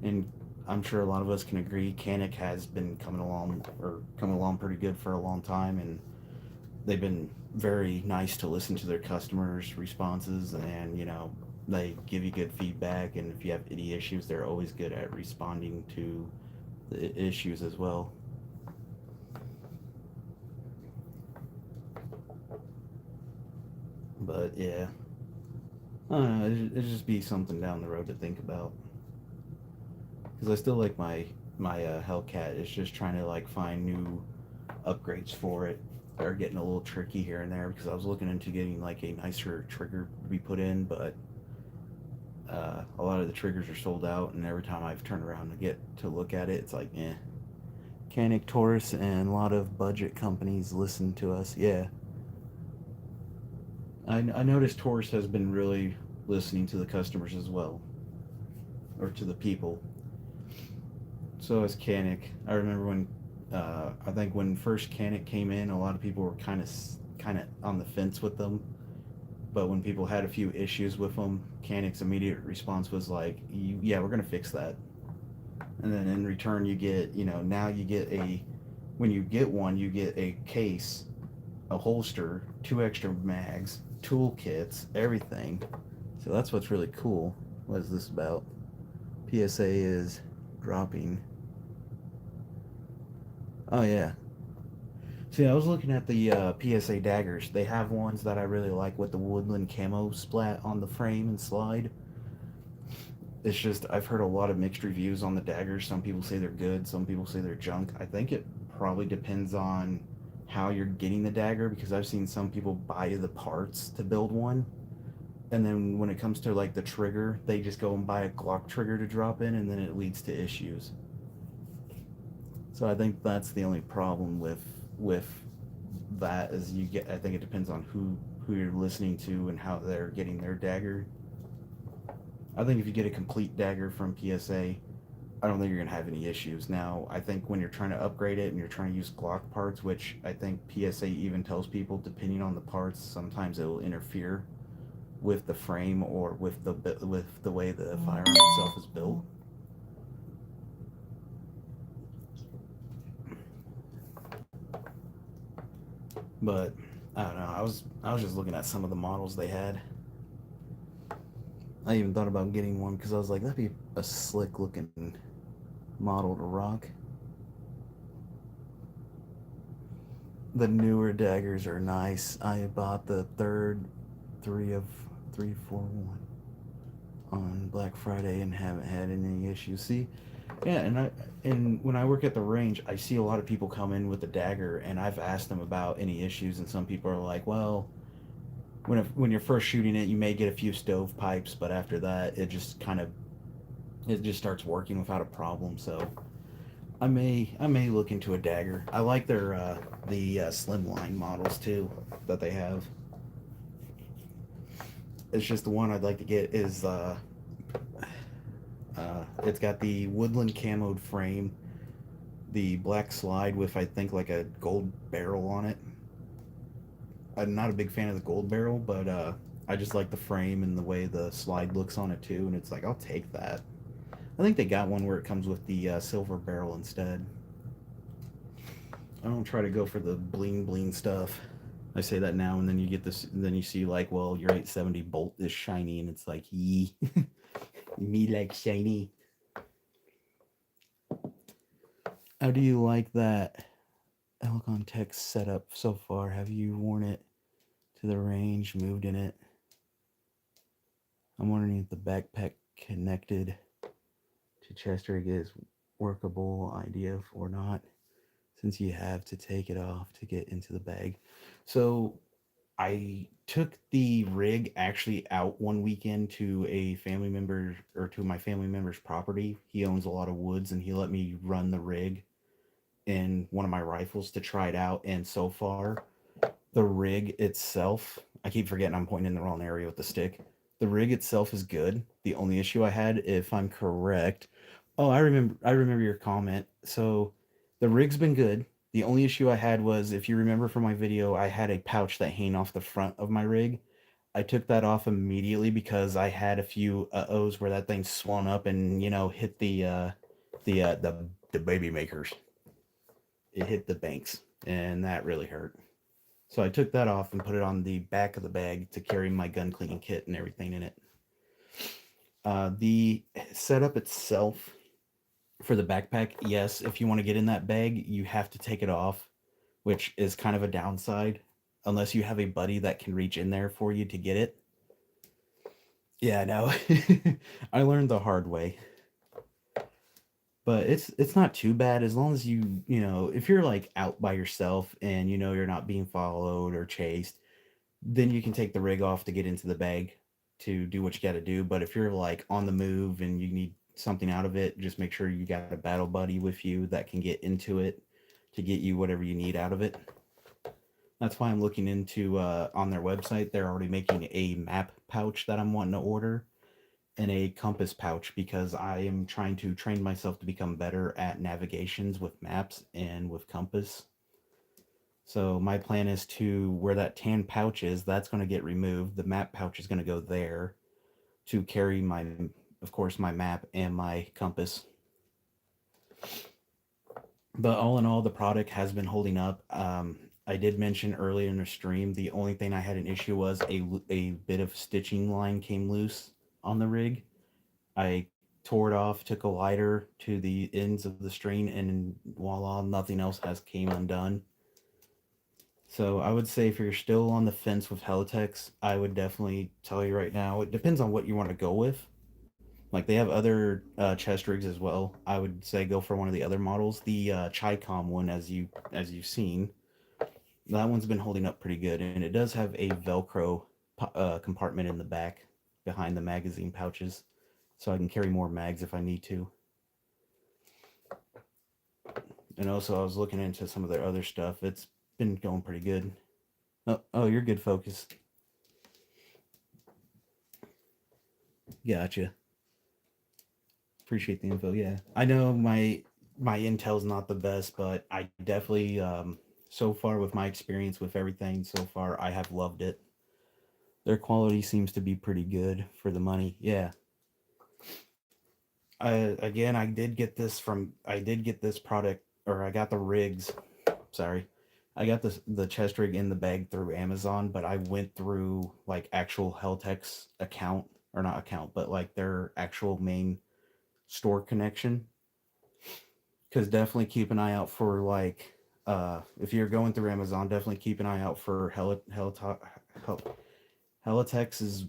And I'm sure a lot of us can agree Canik has been coming along pretty good for a long time, and they've been very nice to listen to their customers' responses, and they give you good feedback, and if you have any issues, they're always good at responding to the issues as well. But yeah, I don't know. It'd just be something down the road to think about. Because I still like my Hellcat. It's just trying to like find new upgrades for it. They're getting a little tricky here and there because I was looking into getting like a nicer trigger to be put in, but a lot of the triggers are sold out, and every time I've turned around to get to look at it, it's like, eh. Canik Taurus and a lot of budget companies listen to us. Yeah, I noticed Taurus has been really listening to the customers as well, or to the people. So is Canik. I remember when I think when first Canik came in, a lot of people were kind of on the fence with them. But when people had a few issues with them, Canik's immediate response was like, "Yeah, we're gonna fix that." And then in return, you get now you get a when you get one, you get a case, a holster, two extra mags, toolkits, everything. So that's what's really cool. What is this about? PSA is dropping. Oh yeah. See, I was looking at the PSA daggers. They have ones that I really like with the woodland camo splat on the frame and slide. It's just I've heard a lot of mixed reviews on the daggers. Some people say they're good, some people say they're junk. I think it probably depends on how you're getting the dagger because I've seen some people buy the parts to build one, and then when it comes to like the trigger, they just go and buy a Glock trigger to drop in, and then it leads to issues. So I think that's the only problem with that is you get. I think it depends on who you're listening to and how they're getting their dagger. I think if you get a complete dagger from PSA, I don't think you're gonna have any issues. Now, I think when you're trying to upgrade it and you're trying to use Glock parts, which I think PSA even tells people, depending on the parts, sometimes it will interfere with the frame or with the way the firearm itself is built. But I don't know. I was just looking at some of the models they had. I even thought about getting one because I was like, that'd be a slick looking model to rock. The newer daggers are nice. I bought the third three of 341 on Black Friday and haven't had any issues. See, yeah, and when I work at the range, I see a lot of people come in with the dagger, and I've asked them about any issues, and some people are like, well, when you're first shooting it, you may get a few stovepipes, but after that, it just starts working without a problem. So I may look into a dagger. I like their the slimline models too that they have. It's just the one I'd like to get is it's got the woodland camoed frame, the black slide with I think like a gold barrel on it. I'm not a big fan of the gold barrel, but I just like the frame and the way the slide looks on it too. And it's like I'll take that. I think they got one where it comes with the silver barrel instead. I don't try to go for the bling bling stuff. I say that now, and then you get this, and then you see like, well, your 870 bolt is shiny, and it's like, yee, me like shiny. How do you like that Helicon Tech setup so far? Have you worn it to the range, moved in it? I'm wondering if the backpack connected to chest rig is workable idea or not, since you have to take it off to get into the bag. So I took the rig actually out one weekend to a family member or to my family member's property. He owns a lot of woods and he let me run the rig in one of my rifles to try it out. And so far, the rig itself, I keep forgetting I'm pointing in the wrong area with the stick. The rig itself is good. The only issue I had, if I'm correct, oh, I remember your comment. So the rig's been good. The only issue I had was, if you remember from my video, I had a pouch that hang off the front of my rig. I took that off immediately because I had a few O's where that thing swung up and hit the The baby makers. It hit the banks, and that really hurt. So I took that off and put it on the back of the bag to carry my gun cleaning kit and everything in it. The setup itself for the backpack, yes, if you want to get in that bag, you have to take it off, which is kind of a downside, unless you have a buddy that can reach in there for you to get it. Yeah, no, I learned the hard way, but it's not too bad as long as if you're like out by yourself and you're not being followed or chased, then you can take the rig off to get into the bag to do what you got to do. But if you're like on the move and you need something out of it, just make sure you got a battle buddy with you that can get into it to get you whatever you need out of it. That's why I'm looking into on their website. They're already making a map pouch that I'm wanting to order and a compass pouch because I am trying to train myself to become better at navigations with maps and with compass. So my plan is to where that tan pouch is, that's going to get removed. The map pouch is going to go there to carry of course, my map and my compass. But all in all, the product has been holding up. I did mention earlier in the stream, the only thing I had an issue was a bit of stitching line came loose on the rig. I tore it off, took a lighter to the ends of the string, and voila, nothing else has came undone. So I would say if you're still on the fence with Helitex, I would definitely tell you right now. It depends on what you want to go with. Like they have other chest rigs as well. I would say go for one of the other models. The Chicom one, as you've seen, that one's been holding up pretty good, and it does have a Velcro compartment in the back behind the magazine pouches, so I can carry more mags if I need to. And also, I was looking into some of their other stuff. It's been going pretty good. Oh, you're good, Focus. Gotcha. Appreciate the info. Yeah, I know my intel's not the best, but I definitely so far with my experience with everything so far, I have loved it. Their quality seems to be pretty good for the money. Yeah. Again, I did get this product, or I got the rigs. Sorry, I got the chest rig in the bag through Amazon, but I went through like actual Heltex account, or not account, but like their actual main store connection. Because definitely keep an eye out for like if you're going through Amazon, definitely keep an eye out for Helitex's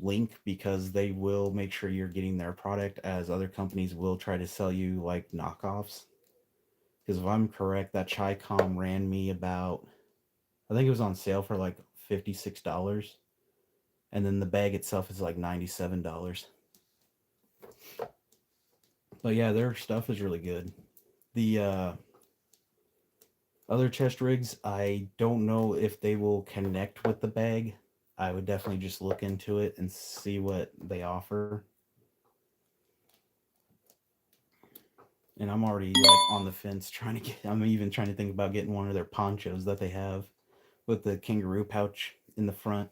link, because they will make sure you're getting their product, as other companies will try to sell you like knockoffs. Because if I'm correct, that Chicom ran me about, I think it was on sale for like $56, and then the bag itself is like $97. But yeah, their stuff is really good. The other chest rigs, I don't know if they will connect with the bag. I would definitely just look into it and see what they offer. And I'm already like on the fence trying to get. I'm even trying to think about getting one of their ponchos that they have with the kangaroo pouch in the front.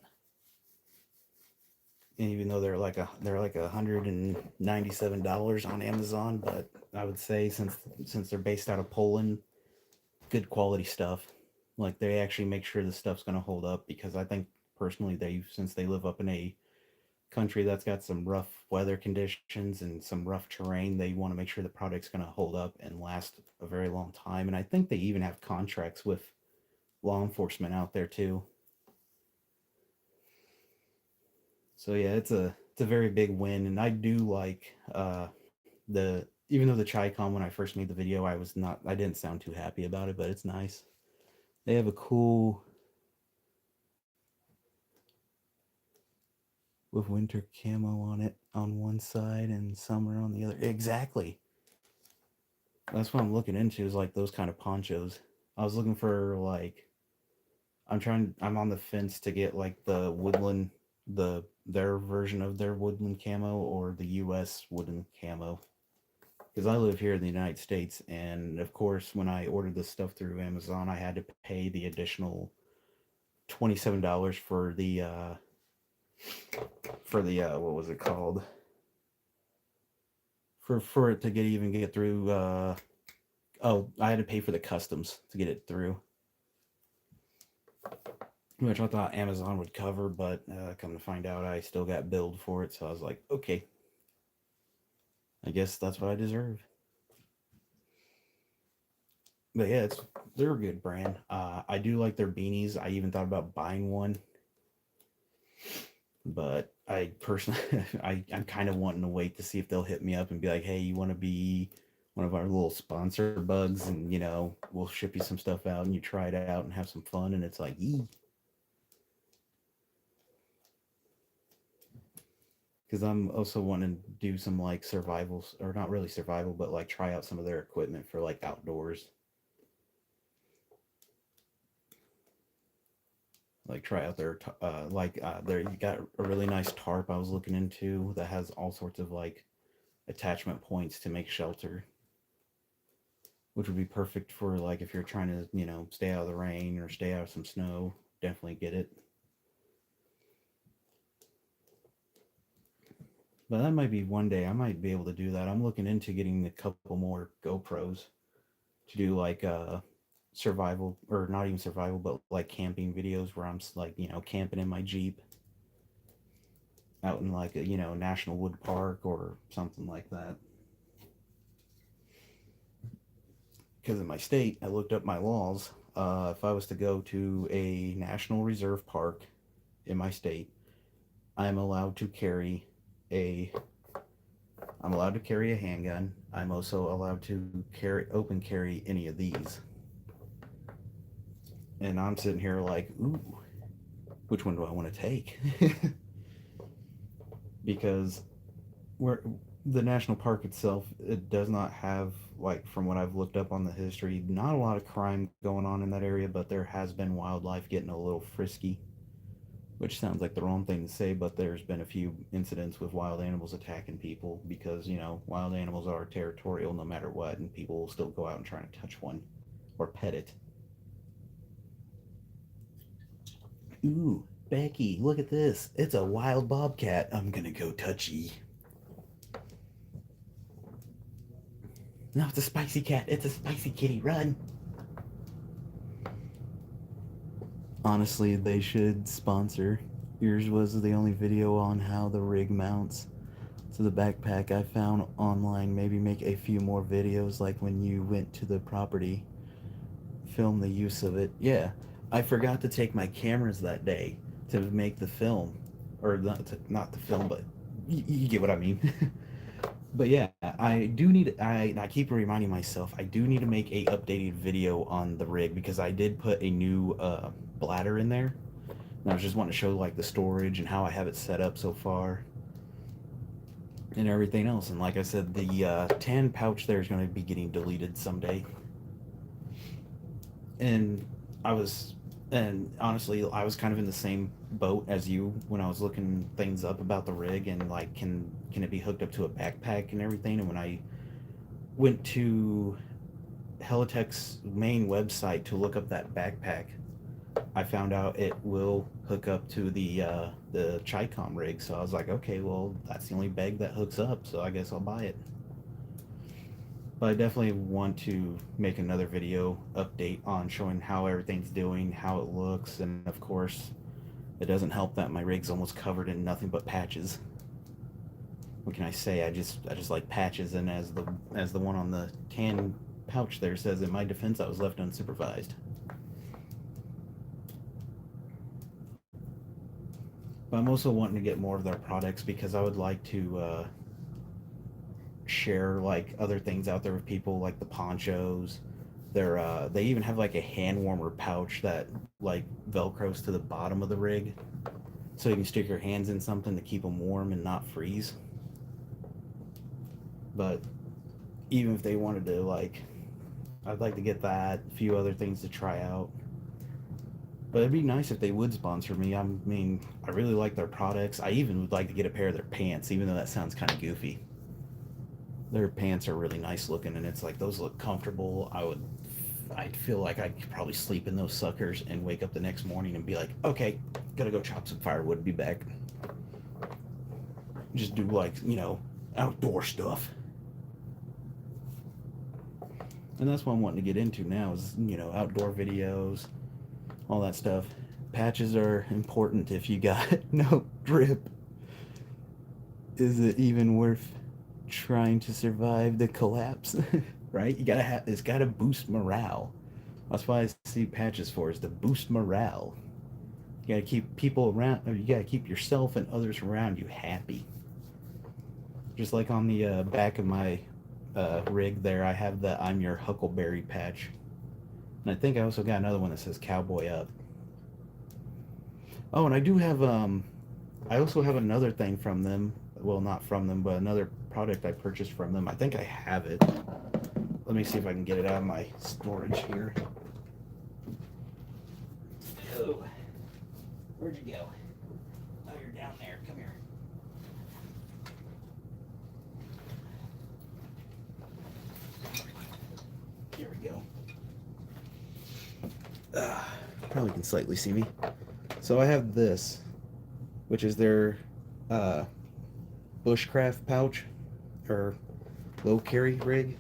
And even though they're like $197 on Amazon, but I would say since they're based out of Poland, good quality stuff. Like they actually make sure the stuff's gonna hold up, because I think personally since they live up in a country that's got some rough weather conditions and some rough terrain, they want to make sure the product's gonna hold up and last a very long time. And I think they even have contracts with law enforcement out there too. So yeah, it's a very big win, and I do like the even though the Chicom, when I first made the video, I didn't sound too happy about it, but it's nice. They have a cool with winter camo on it on one side and summer on the other. Exactly. That's what I'm looking into, is like those kind of ponchos. I was looking for like I'm on the fence to get like the woodland their version of their woodland camo, or the US woodland camo. Because I live here in the United States, and of course when I ordered this stuff through Amazon, I had to pay the additional $27 for the what was it called, for it to get through. Oh, I had to pay for the customs to get it through, which I thought Amazon would cover, but come to find out, I still got billed for it. So I was like, okay, I guess that's what I deserve. But yeah, they're a good brand. I do like their beanies. I even thought about buying one, but I personally, I'm kind of wanting to wait to see if they'll hit me up and be like, hey, you want to be one of our little sponsor bugs, and we'll ship you some stuff out, and you try it out and have some fun. And it's like, because I'm also wanting to do some like survivals, or not really survival, but like try out some of their equipment for like outdoors. Like try out their there you got a really nice tarp I was looking into that has all sorts of like attachment points to make shelter, which would be perfect for like if you're trying to stay out of the rain or stay out of some snow. Definitely get it. But that might be one day I might be able to do that. I'm looking into getting a couple more GoPros to do like survival, or not even survival, but like camping videos where I'm like camping in my Jeep out in like a National Wood Park or something like that. Because in my state, I looked up my laws. If I was to go to a national reserve park in my state, I'm allowed to carry a I'm allowed to carry a handgun. I'm also allowed to open carry any of these. And I'm sitting here like, ooh, which one do I want to take? Because we're the national park itself, it does not have, like, from what I've looked up on the history, not a lot of crime going on in that area, but there has been wildlife getting a little frisky, which sounds like the wrong thing to say, but there's been a few incidents with wild animals attacking people because wild animals are territorial no matter what, and people will still go out and try to touch one or pet it. Ooh, Becky, look at this, it's a wild bobcat. I'm gonna go touchy. No, it's a spicy cat. It's a spicy kitty. Run. Honestly, they should sponsor. Yours was the only video on how the rig mounts to the backpack I found online. Maybe make a few more videos like when you went to the property, film the use of it. Yeah, I forgot to take my cameras that day to make the film, or not the film, but you get what I mean. But yeah, I do need. I keep reminding myself I do need to make a updated video on the rig because I did put a new bladder in there. And I was just wanting to show like the storage and how I have it set up so far and everything else. And like I said, the tan pouch there is going to be getting deleted someday. And I was, and honestly, I was kind of in the same boat as you when I was looking things up about the rig and like can it be hooked up to a backpack and everything. And when I went to Helitech's main website to look up that backpack, I found out it will hook up to the Chicom rig. So I was like, okay, well that's the only bag that hooks up, so I guess I'll buy it. But I definitely want to make another video update on showing how everything's doing, how it looks, and of course, it doesn't help that my rig's almost covered in nothing but patches. What can I say? I just like patches, and as the one on the tan pouch there says, in my defense, I was left unsupervised. But I'm also wanting to get more of their products because I would like to share like other things out there with people, like the ponchos. They even have like a hand warmer pouch that like velcros to the bottom of the rig, so you can stick your hands in something to keep them warm and not freeze. But even if they wanted to, like, I'd like to get that, a few other things to try out. But it'd be nice if they would sponsor me. I mean, I really like their products. I even would like to get a pair of their pants, even though that sounds kind of goofy. Their pants are really nice looking, and it's like those look comfortable. I'd feel like I could probably sleep in those suckers and wake up the next morning and be like, okay, gotta go chop some firewood, be back. Just do like, outdoor stuff. And that's what I'm wanting to get into now is, outdoor videos, all that stuff. Patches are important if you got no drip. Is it even worth trying to survive the collapse? Right? It's gotta boost morale. That's why I see patches for, is to boost morale. You gotta keep people around, or you gotta keep yourself and others around you happy. Just like on the back of my rig there, I have the I'm Your Huckleberry patch. And I think I also got another one that says Cowboy Up. Oh, and I also have another thing from them. Well, not from them, but another product I purchased from them. I think I have it. Let me see if I can get it out of my storage here. Oh, where'd you go? Oh, you're down there. Come here. Here we go. Probably can slightly see me. So I have this, which is their bushcraft pouch or low carry rig,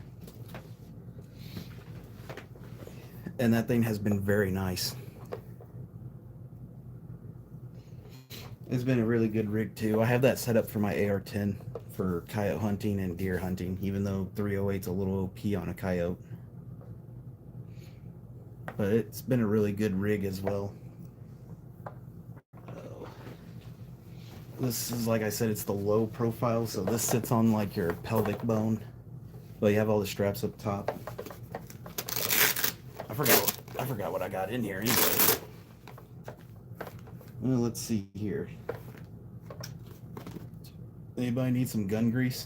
and that thing has been very nice. It's been a really good rig too. I have that set up for my AR-10 for coyote hunting and deer hunting, even though 308's a little OP on a coyote. But it's been a really good rig as well. This is, like I said, it's the low profile, so this sits on like your pelvic bone. Well, you have all the straps up top. I forgot what I got in here anyway. Well, let's see here. Anybody need some gun grease?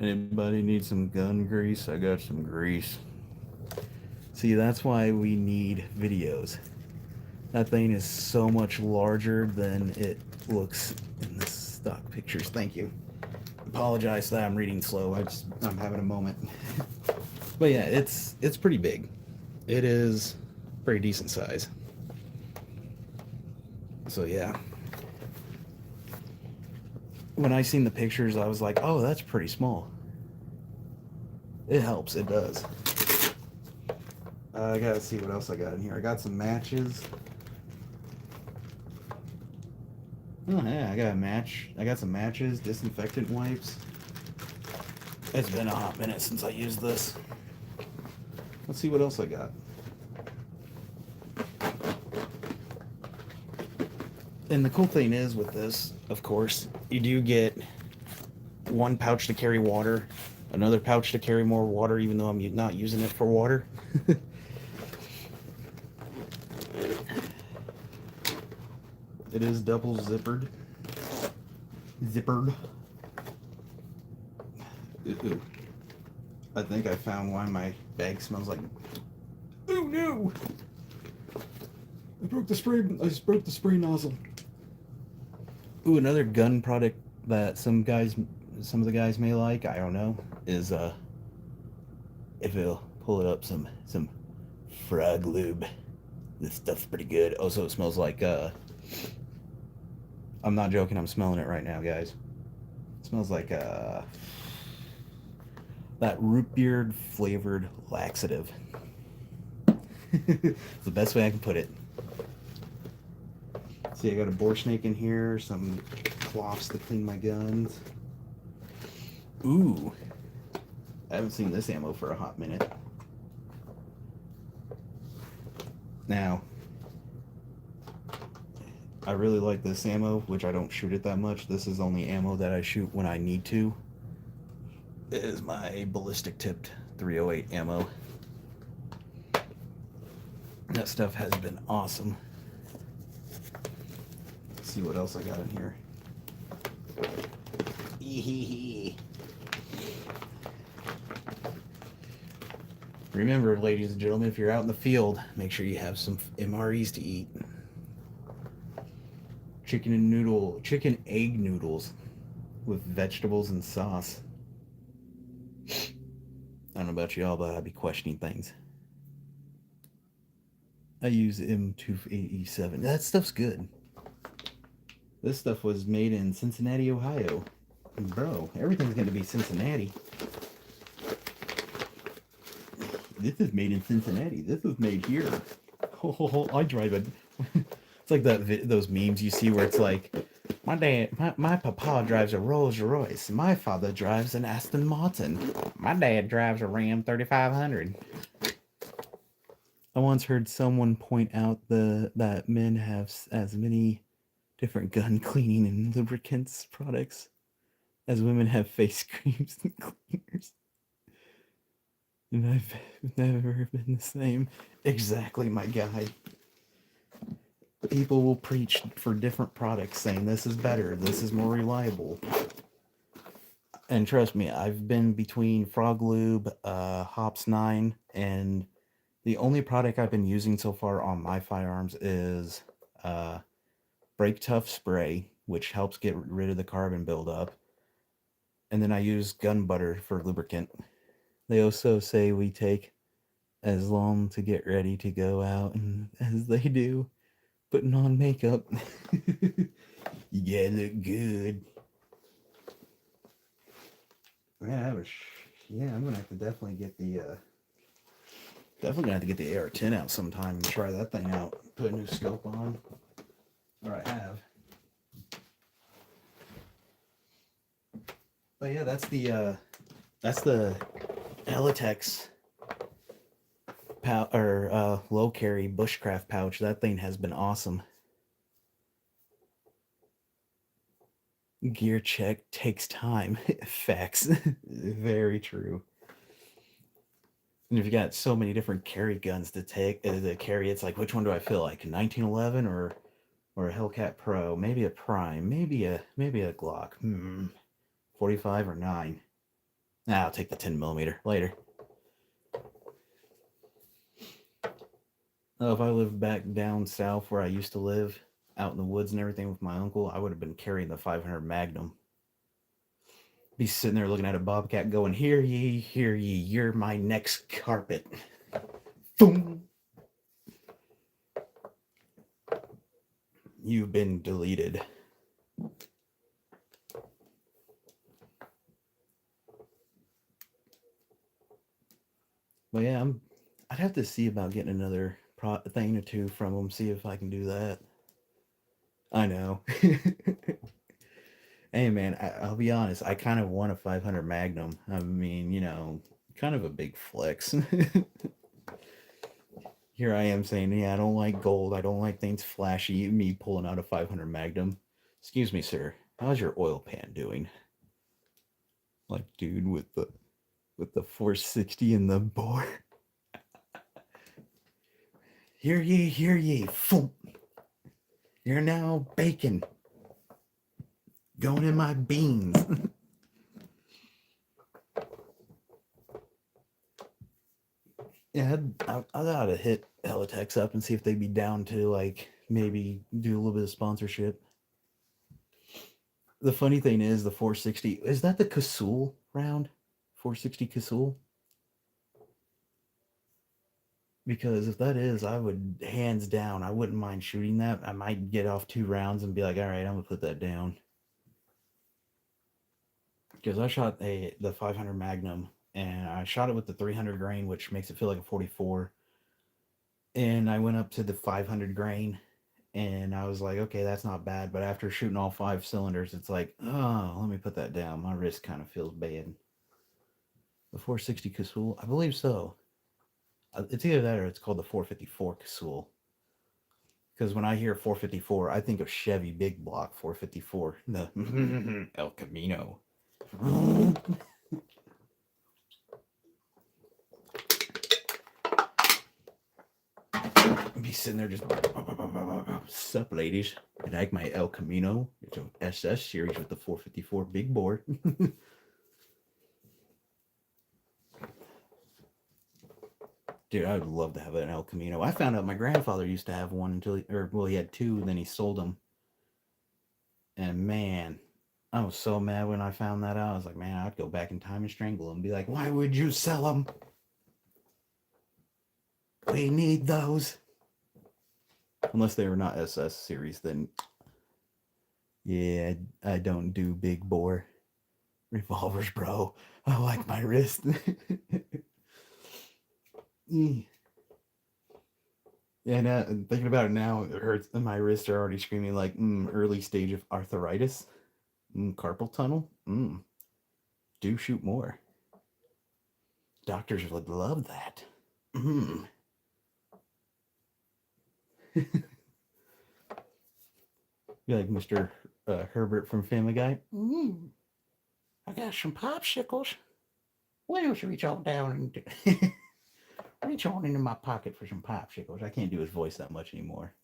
Anybody need some gun grease? I got some grease. See, that's why we need videos. That thing is so much larger than it looks in the stock pictures. Thank you. Apologize that I'm reading slow. I'm having a moment. But yeah, it's pretty big. It is pretty decent size. So yeah. When I seen the pictures, I was like, oh, that's pretty small. It helps. It does. I gotta see what else I got in here. I got some matches. Oh yeah, I got a match. I got some matches, disinfectant wipes. It's been a hot minute since I used this. Let's see what else I got. And the cool thing is with this, of course, you do get one pouch to carry water, another pouch to carry more water, even though I'm not using it for water. It is double zippered. Ooh. I think I found why my bag smells like... Oh no! I broke the spray nozzle. Ooh, another gun product that some of the guys may like, I don't know, is if it'll pull it up, some frog lube. This stuff's pretty good. Also, it smells like I'm not joking, I'm smelling it right now, guys. It smells like that root beer flavored laxative. It's the best way I can put it. See, I got a boar snake in here, some cloths to clean my guns. Ooh, I haven't seen this ammo for a hot minute. Now, I really like this ammo, which I don't shoot it that much. This is only ammo that I shoot when I need to. It is my ballistic tipped 308 ammo. That stuff has been awesome. Let's see what else I got in here. Remember, ladies and gentlemen, if you're out in the field, make sure you have some MREs to eat. Chicken egg noodles with vegetables and sauce. I don't know about y'all, but I'd be questioning things. I use M287. That stuff's good. This stuff was made in Cincinnati, Ohio. Bro, everything's going to be Cincinnati. this is made in Cincinnati. This was made here. Oh, I drive a. It's like those memes you see where it's like, my papa drives a Rolls Royce. My father drives an Aston Martin. My dad drives a Ram 3500. I once heard someone point out that men have as many different gun cleaning and lubricants products as women have face creams and cleaners. And I've never been the same. Exactly, my guy. People will preach for different products saying this is better, this is more reliable. And trust me, I've been between Frog Lube, Hops 9, and the only product I've been using so far on my firearms is Brake Tough Spray, which helps get rid of the carbon buildup. And then I use gun butter for lubricant. They also say we take as long to get ready to go out and as they do putting on makeup. You gotta look good. Yeah, I'm gonna have to definitely get the AR-10 out sometime and try that thing out. Put a new scope on, or I have. But yeah, that's the Elitex low carry bushcraft pouch. That thing has been awesome. Gear check takes time. Facts. Very true. And if you got so many different carry guns to carry, it's like, which one do I feel like? 1911 or a Hellcat Pro? Maybe a Prime. Maybe a Glock. 45 or 9. I'll take the 10mm later. Oh, if I lived back down south where I used to live, out in the woods and everything with my uncle, I would have been carrying the 500 Magnum. Be sitting there looking at a Bobcat going, hear ye, you're my next carpet. Boom. You've been deleted. But yeah, I'd have to see about getting another thing or two from them, see if I can do that. I know. Hey man, I'll be honest, I kind of want a 500 Magnum. I mean, kind of a big flex. Here I am saying, yeah, I don't like gold. I don't like things flashy. Me pulling out a 500 Magnum. Excuse me, sir. How's your oil pan doing? Like, dude, with the 460 in the bore. Hear ye. Foom. You're now bacon. Going in my beans. Yeah, I ought to hit Elitex up and see if they'd be down to, like, maybe do a little bit of sponsorship. The funny thing is, the 460, is that the Casull round? 460 Casull? Because if that is, I would, hands down, I wouldn't mind shooting that. I might get off 2 rounds and be like, all right, I'm going to put that down. Because I shot the 500 Magnum, and I shot it with the 300 grain, which makes it feel like a 44. And I went up to the 500 grain, and I was like, okay, that's not bad. But after shooting all 5 cylinders, it's like, oh, let me put that down. My wrist kind of feels bad. The 460 Casull, I believe so. It's either that or it's called the 454 Casull. Because when I hear 454, I think of Chevy big block 454, the El Camino. Be sitting there just, sup, ladies? I like my El Camino. It's an SS series with the 454 big bore. Dude, I would love to have an El Camino. I found out my grandfather used to have one until he had 2, and then he sold them. And man, I was so mad when I found that out. I was like, man, I'd go back in time and strangle him. Be like, why would you sell them? We need those. Unless they were not SS series, then yeah, I don't do big bore revolvers, bro. I like my wrist. Yeah, now thinking about it now, it hurts. My wrists are already screaming like, early stage of arthritis. Carpal tunnel. Do shoot more. Doctors would love that. Mm. Be like Mr. Herbert from Family Guy. I got some popsicles. Why don't you reach on down and reach on into my pocket for some popsicles? I can't do his voice that much anymore.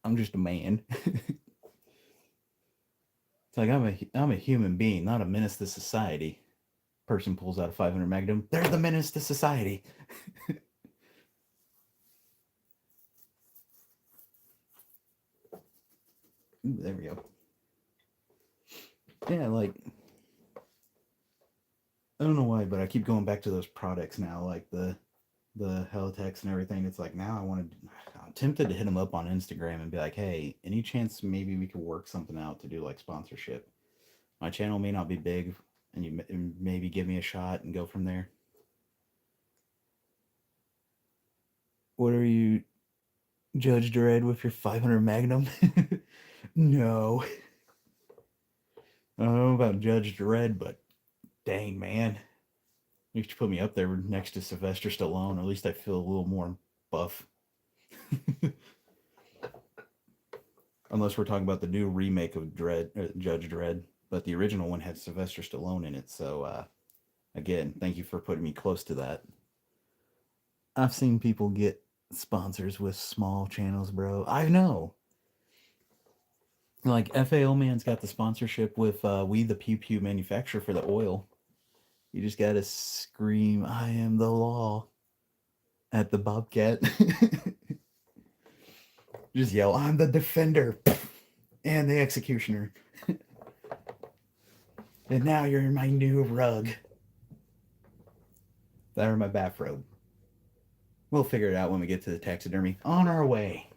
I'm just a man. It's like I'm a human being, not a menace to society. Person pulls out a 500 Magnum. They're the menace to society. Ooh, there we go. Yeah, like I don't know why, but I keep going back to those products now, like the Helitex and everything. It's like now I'm tempted to hit them up on Instagram and be like, hey, any chance maybe we could work something out to do like sponsorship? My channel may not be big, and you maybe give me a shot and go from there. What are you, Judge Dredd, with your 500 Magnum? No. I don't know about Judge Dredd, but dang, man. You should put me up there next to Sylvester Stallone. At least I feel a little more buff. Unless we're talking about the new remake of Judge Dredd. But the original one had Sylvester Stallone in it. So, again, thank you for putting me close to that. I've seen people get sponsors with small channels, bro. I know. Like FAO Man's got the sponsorship with We the Pew Pew manufacturer for the oil. You just gotta scream, I am the law at the Bobcat. Just yell, I'm the defender and the executioner. And now you're in my new rug. That or my bathrobe. We'll figure it out when we get to the taxidermy. On our way.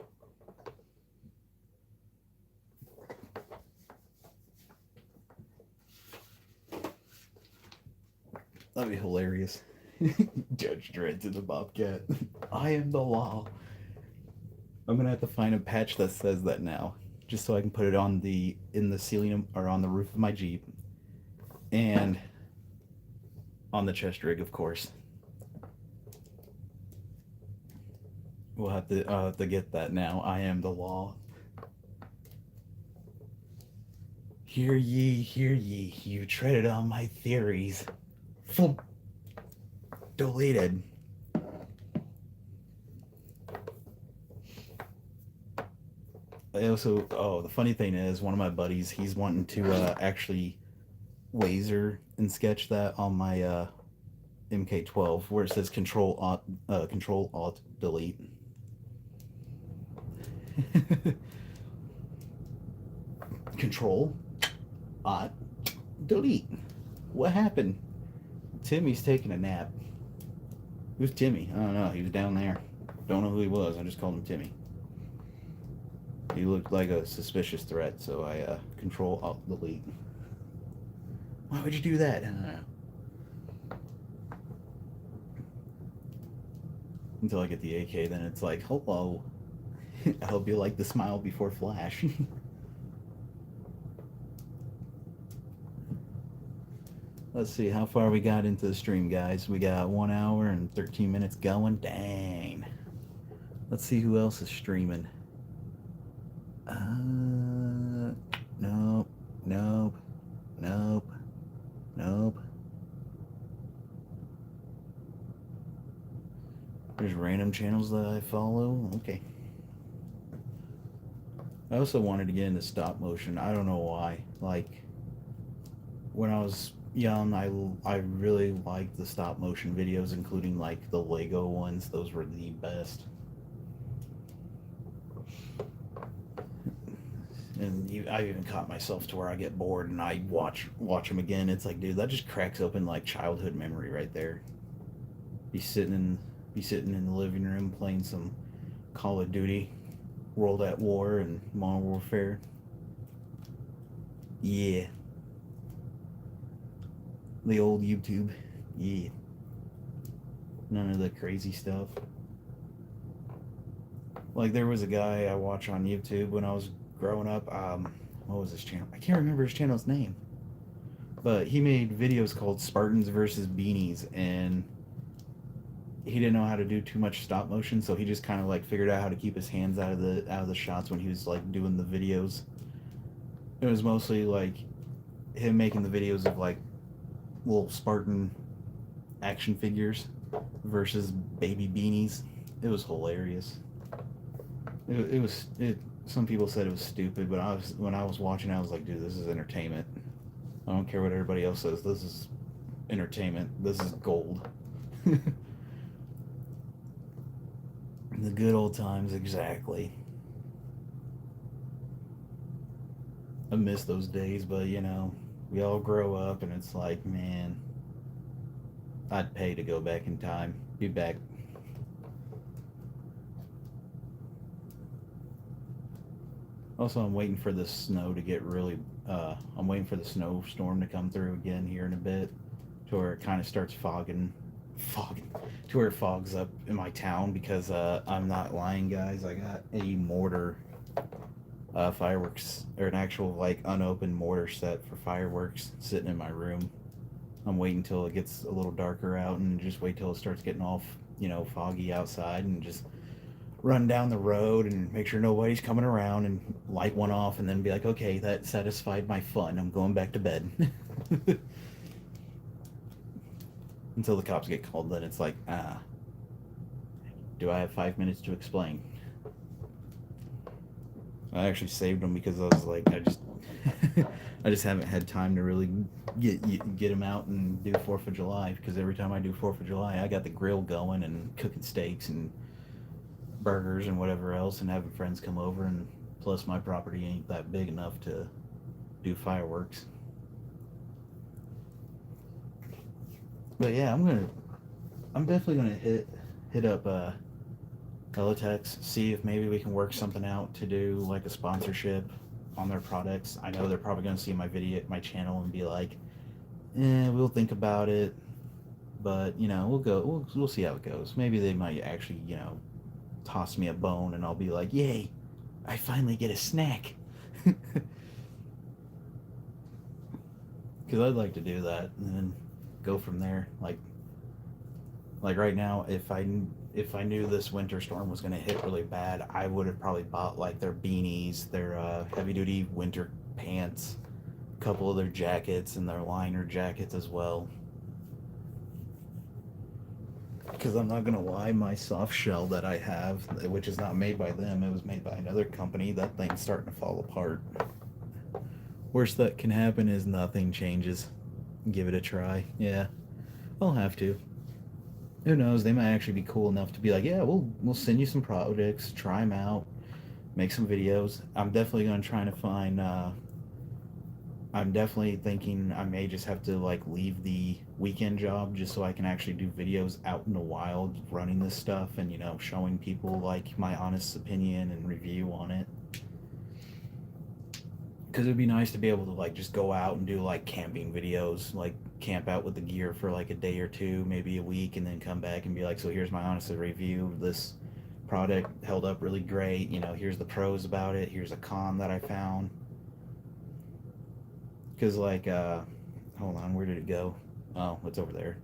That'd be hilarious. Judge Dredd to the Bobcat. I am the law. I'm gonna have to find a patch that says that now, just so I can put it on in the ceiling or on the roof of my Jeep, and on the chest rig, of course. We'll have to get that now. I am the law. Hear ye, hear ye. You treaded on my theories. Deleted. The funny thing is, one of my buddies, he's wanting to actually laser and sketch that on my MK12, where it says Control Alt Delete. Control Alt Delete. What happened? Timmy's taking a nap. Who's Timmy? I don't know. He was down there. Don't know who he was. I just called him Timmy. He looked like a suspicious threat, so I Control Alt Delete. Why would you do that? I don't know. Until I get the AK, then it's like, hello. I hope you like the smile before flash. Let's see how far we got into the stream, guys. We got 1 hour and 13 minutes going. Dang. Let's see who else is streaming. Nope. Nope. Nope. Nope. There's random channels that I follow. Okay. I also wanted to get into stop motion. I don't know why. Like, when I was young, I really liked the stop motion videos, including like the Lego ones. Those were the best. And I even caught myself to where I get bored and I watch them again. It's like, dude, that just cracks open like childhood memory right there. Be sitting in the living room playing some Call of Duty, World at War, and Modern Warfare. Yeah. The old YouTube. Yeah. None of the crazy stuff. Like there was a guy I watched on YouTube when I was growing up. What was his channel? I can't remember his channel's name. But he made videos called Spartans versus Beanies, and he didn't know how to do too much stop motion, so he just kind of like figured out how to keep his hands out of the shots when he was like doing the videos. It was mostly like him making the videos of like little Spartan action figures versus baby beanies. It was hilarious. It was it. Some people said it was stupid, but when I was watching, I was like, dude, this is entertainment. I don't care what everybody else says. This is entertainment. This is gold. The good old times, exactly. I miss those days, but you know, we all grow up, and it's like, man, I'd pay to go back in time. Be back. Also, I'm waiting for the snow to get really. I'm waiting for the snowstorm to come through again here in a bit, to where it kind of starts fogging, to where it fogs up in my town. Because I'm not lying, guys. I got a mortar, fireworks, or an actual like unopened mortar set for fireworks sitting in my room. I'm waiting until it gets a little darker out, and just wait till it starts getting all foggy outside, and just run down the road and make sure nobody's coming around and light one off, and then be like, okay, that satisfied my fun. I'm going back to bed. Until the cops get called, then it's like, do I have 5 minutes to explain? I actually saved them because I was like, I just haven't had time to really get them out and do 4th of July, because every time I do 4th of July, I got the grill going and cooking steaks and burgers and whatever else, and having friends come over, and plus my property ain't that big enough to do fireworks. But yeah, I'm definitely gonna hit up Teletex, see if maybe we can work something out to do like a sponsorship on their products. I know they're probably gonna see my channel, and be like, we'll think about it, but we'll see how it goes. Maybe they might actually toss me a bone, and I'll be like, yay, I finally get a snack. Because I'd like to do that and then go from there. Like right now, if I knew this winter storm was going to hit really bad, I would have probably bought like their beanies, their heavy duty winter pants, a couple of their jackets, and their liner jackets as well. Because I'm not gonna lie, my soft shell that I have, which is not made by them, it was made by another company, that thing's starting to fall apart. Worst that can happen is nothing changes. Give it a try. Yeah, I'll have to. Who knows? They might actually be cool enough to be like, yeah, we'll send you some products, try them out, make some videos. I'm definitely gonna try to find. I'm definitely thinking I may just have to like leave the weekend job just so I can actually do videos out in the wild running this stuff, and showing people like my honest opinion and review on it. Because it'd be nice to be able to like just go out and do like camping videos, like camp out with the gear for like a day or two, maybe a week, and then come back and be like, so here's my honest review. This product held up really great. Here's the pros about it. Here's a con that I found. Because like, hold on, where did it go? Oh, it's over there.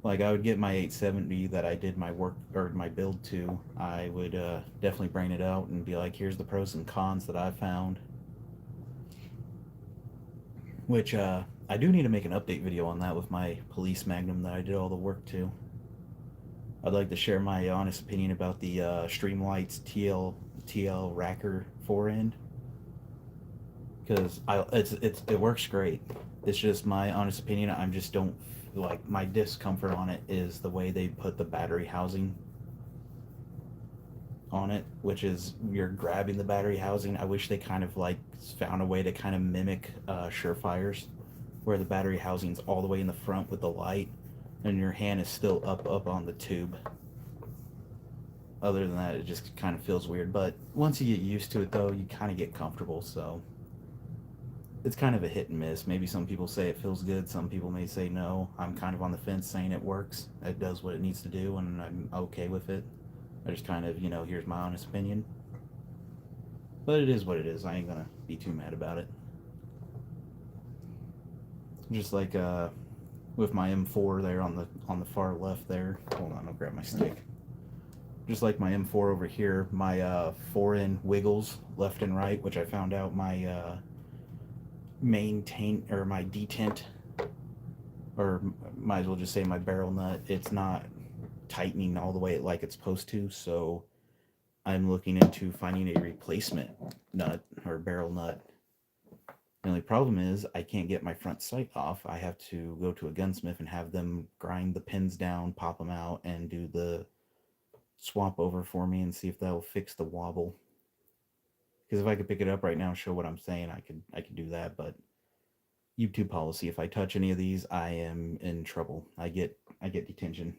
Like I would get my 870 that I did my work or my build to. I would definitely bring it out and be like, here's the pros and cons that I found. Which I do need to make an update video on that with my police Magnum that I did all the work to. I'd like to share my honest opinion about the Streamlights TL Racker 4-end, because it works great. It's just my honest opinion. I just don't like, my discomfort on it is the way they put the battery housing on it, which is you're grabbing the battery housing. I wish they kind of like found a way to kind of mimic Surefires, where the battery housing's all the way in the front with the light, and your hand is still up on the tube. Other than that, it just kind of feels weird. But once you get used to it, though, you kind of get comfortable. So it's kind of a hit and miss. Maybe some people say it feels good, some people may say no. I'm kind of on the fence saying it works. It does what it needs to do, and I'm okay with it. I just kind of, here's my honest opinion. But it is what it is. I ain't gonna be too mad about it. Just like with my M4 there on the far left there. Hold on, I'll grab my stick. Just like my M4 over here, my 4N wiggles left and right, which I found out my maintain or my detent, or might as well just say my barrel nut, it's not tightening all the way like it's supposed to. So I'm looking into finding a replacement nut or barrel nut. The only problem is I can't get my front sight off. I have to go to a gunsmith and have them grind the pins down, pop them out, and do the swap over for me and see if that'll fix the wobble. Because if I could pick it up right now and show what I'm saying, I could do that. But YouTube policy: if I touch any of these, I am in trouble. I get detention,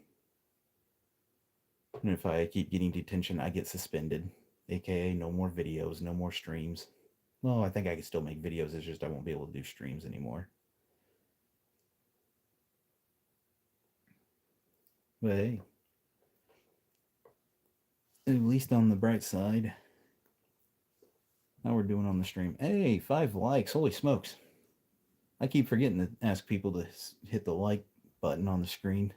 and if I keep getting detention, I get suspended. AKA, no more videos, no more streams. Well, I think I can still make videos. It's just I won't be able to do streams anymore. But hey, at least on the bright side, how we're doing on the stream. Hey, 5 likes. Holy smokes. I keep forgetting to ask people to hit the like button on the screen.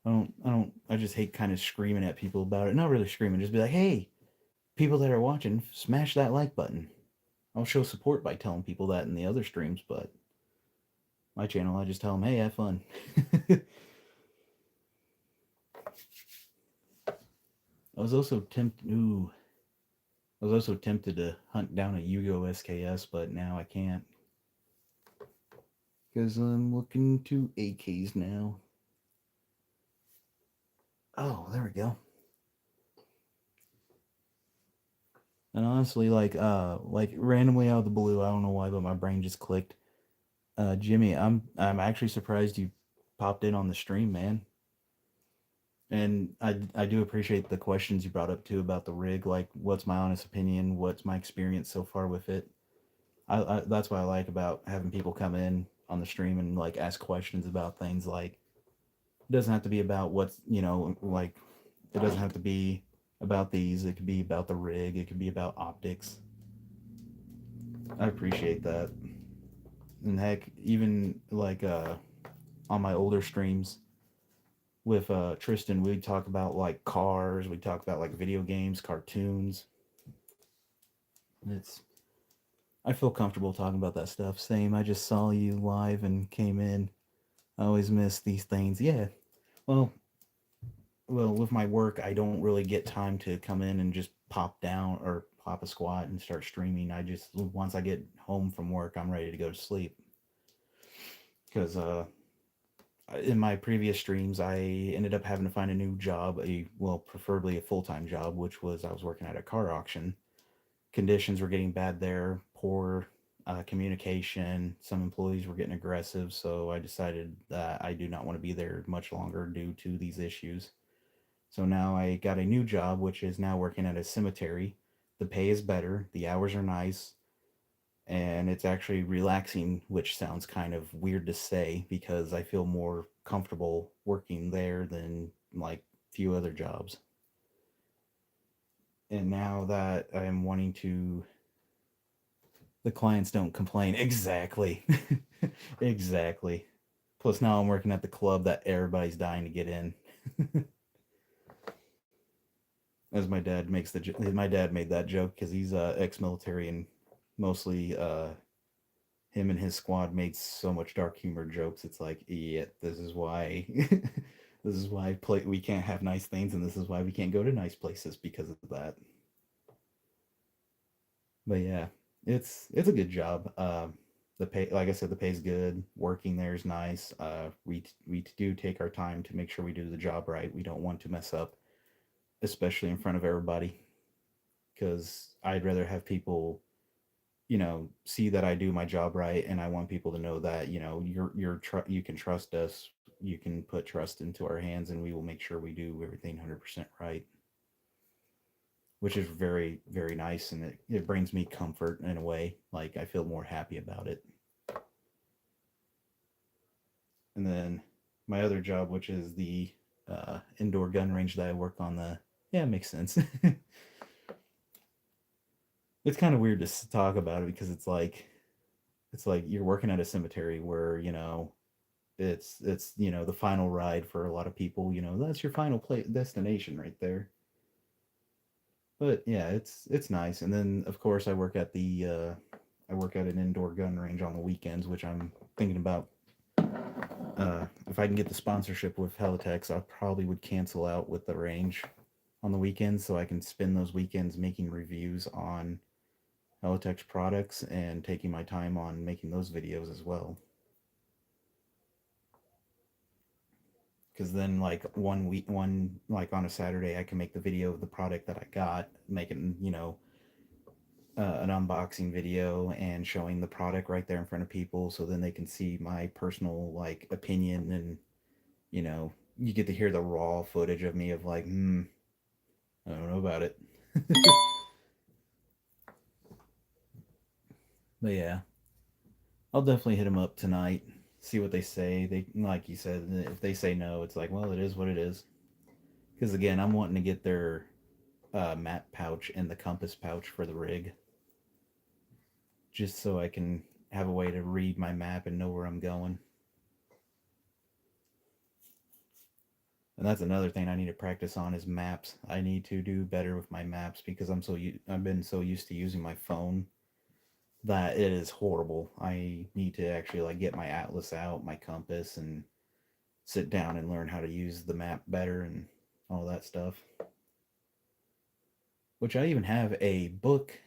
I just hate kind of screaming at people about it. Not really screaming, just be like, hey, people that are watching, smash that like button. I'll show support by telling people that in the other streams, but my channel, I just tell them, hey, have fun. I was also tempted to hunt down a Yugo SKS, but now I can't. Because I'm looking to AKs now. Oh, there we go. And honestly, like randomly out of the blue, I don't know why, but my brain just clicked. Jimmy, I'm actually surprised you popped in on the stream, man. And I do appreciate the questions you brought up too about the rig. Like, what's my honest opinion? What's my experience so far with it? I that's what I like about having people come in on the stream and like ask questions about things. Like, it doesn't have to be about what's like, it doesn't have to be about these. It could be about the rig. It could be about optics. I appreciate that. And heck, even like on my older streams with Tristan, we'd talk about like cars, we'd talk about like video games, cartoons. It's I feel comfortable talking about that stuff. Same, I just saw you live and came in. I always miss these things. Yeah. Well, with my work, I don't really get time to come in and just pop down or pop a squat and start streaming. I just once I get home from work, I'm ready to go to sleep. Because in my previous streams, I ended up having to find a new job, preferably a full-time job, which was I was working at a car auction. Conditions were getting bad there, poor communication. Some employees were getting aggressive, so I decided that I do not want to be there much longer due to these issues. So now I got a new job, which is now working at a cemetery. The pay is better, the hours are nice, and it's actually relaxing, which sounds kind of weird to say because I feel more comfortable working there than like few other jobs. And now that I'm wanting to, the clients don't complain. Exactly. Exactly. Plus now I'm working at the club that everybody's dying to get in. As my dad made that joke because he's ex-military, and mostly him and his squad made so much dark humor jokes. It's like, yeah, this is why this is why we can't have nice things, and this is why we can't go to nice places because of that. But yeah, it's a good job. The pay, like I said, the pay's good. Working there is nice. We do take our time to make sure we do the job right. We don't want to mess up, especially in front of everybody, because I'd rather have people, see that I do my job right, and I want people to know that you can trust us. You can put trust into our hands, and we will make sure we do everything 100% right. which is very, very nice. And it brings me comfort in a way. Like I feel more happy about it. And then my other job, which is the indoor gun range that I work on, yeah, it makes sense. It's kind of weird to talk about it because it's like you're working at a cemetery where it's the final ride for a lot of people. That's your final destination right there. But yeah, it's nice. And then of course I work at an indoor gun range on the weekends, which I'm thinking about. If I can get the sponsorship with Helitex, I probably would cancel out with the range on the weekends so I can spend those weekends making reviews on Helitex products and taking my time on making those videos as well. Because then, like like on a Saturday, I can make the video of the product that I got, making an unboxing video and showing the product right there in front of people, so then they can see my personal like opinion, and you get to hear the raw footage of me of like, I don't know about it. But yeah, I'll definitely hit them up tonight. See what they say. They, like you said, if they say no, it's like, well, it is what it is. Because again, I'm wanting to get their map pouch and the compass pouch for the rig, just so I can have a way to read my map and know where I'm going. And that's another thing I need to practice on is maps. I need to do better with my maps because I've been so used to using my phone that it is horrible. I need to actually like get my atlas out, my compass, and sit down and learn how to use the map better and all that stuff. Which I even have a book.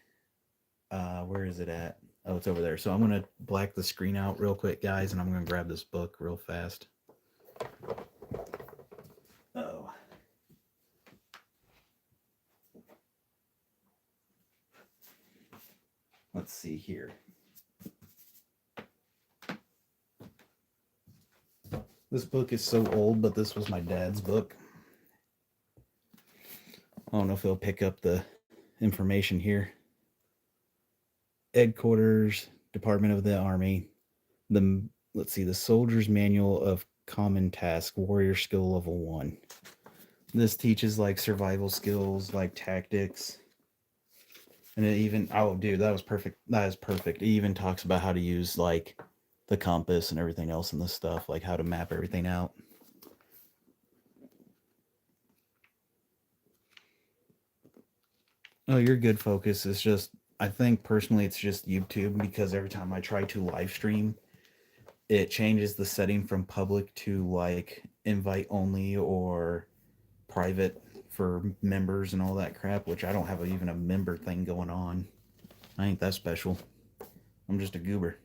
Where is it at? Oh, it's over there. So I'm gonna black the screen out real quick, guys, and I'm gonna grab this book real fast. Oh. Let's see here. This book is so old, but this was my dad's book. I don't know if he'll pick up the information here. Headquarters, Department of the Army. Let's see, the Soldier's Manual of Common Task, Warrior Skill Level 1. This teaches like survival skills, like tactics. And it even, oh dude, that was perfect. That is perfect. It even talks about how to use like the compass and everything else in this stuff, like how to map everything out. Oh, you're good, Focus. It's just, I think personally it's just YouTube, because every time I try to live stream, it changes the setting from public to like invite only or private for members and all that crap, which I don't have even a member thing going on. I ain't that special. I'm just a goober.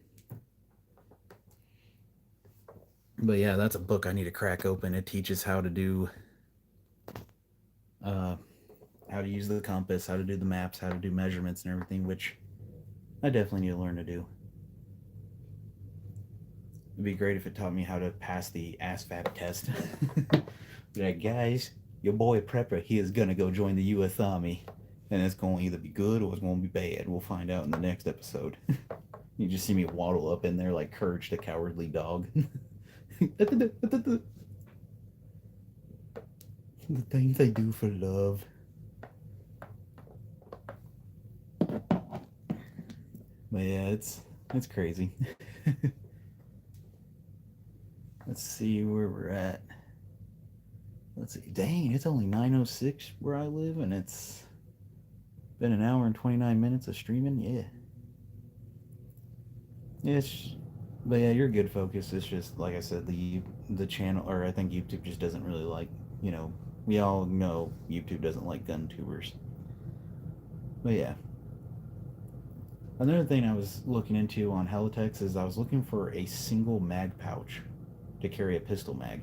But yeah, that's a book I need to crack open. It teaches how to do how to use the compass, how to do the maps, how to do measurements and everything, which I definitely need to learn to do. It'd be great if it taught me how to pass the ASVAB test. Be like, guys, your boy Prepper, he is gonna go join the U.S. Army, and it's gonna either be good or it's gonna be bad. We'll find out in the next episode. You just see me waddle up in there like Courage the Cowardly Dog. The things I do for love. But yeah, it's crazy. Let's see where we're at. Let's see. Dang, it's only 9:06 where I live, and it's been an hour and 29 minutes of streaming. Yeah. It's, but yeah, you're good, Focus. It's just like I said, the channel, or I think YouTube just doesn't really like. You know, we all know YouTube doesn't like gun tubers. But yeah. Another thing I was looking into on Helitex is I was looking for a single mag pouch to carry a pistol mag.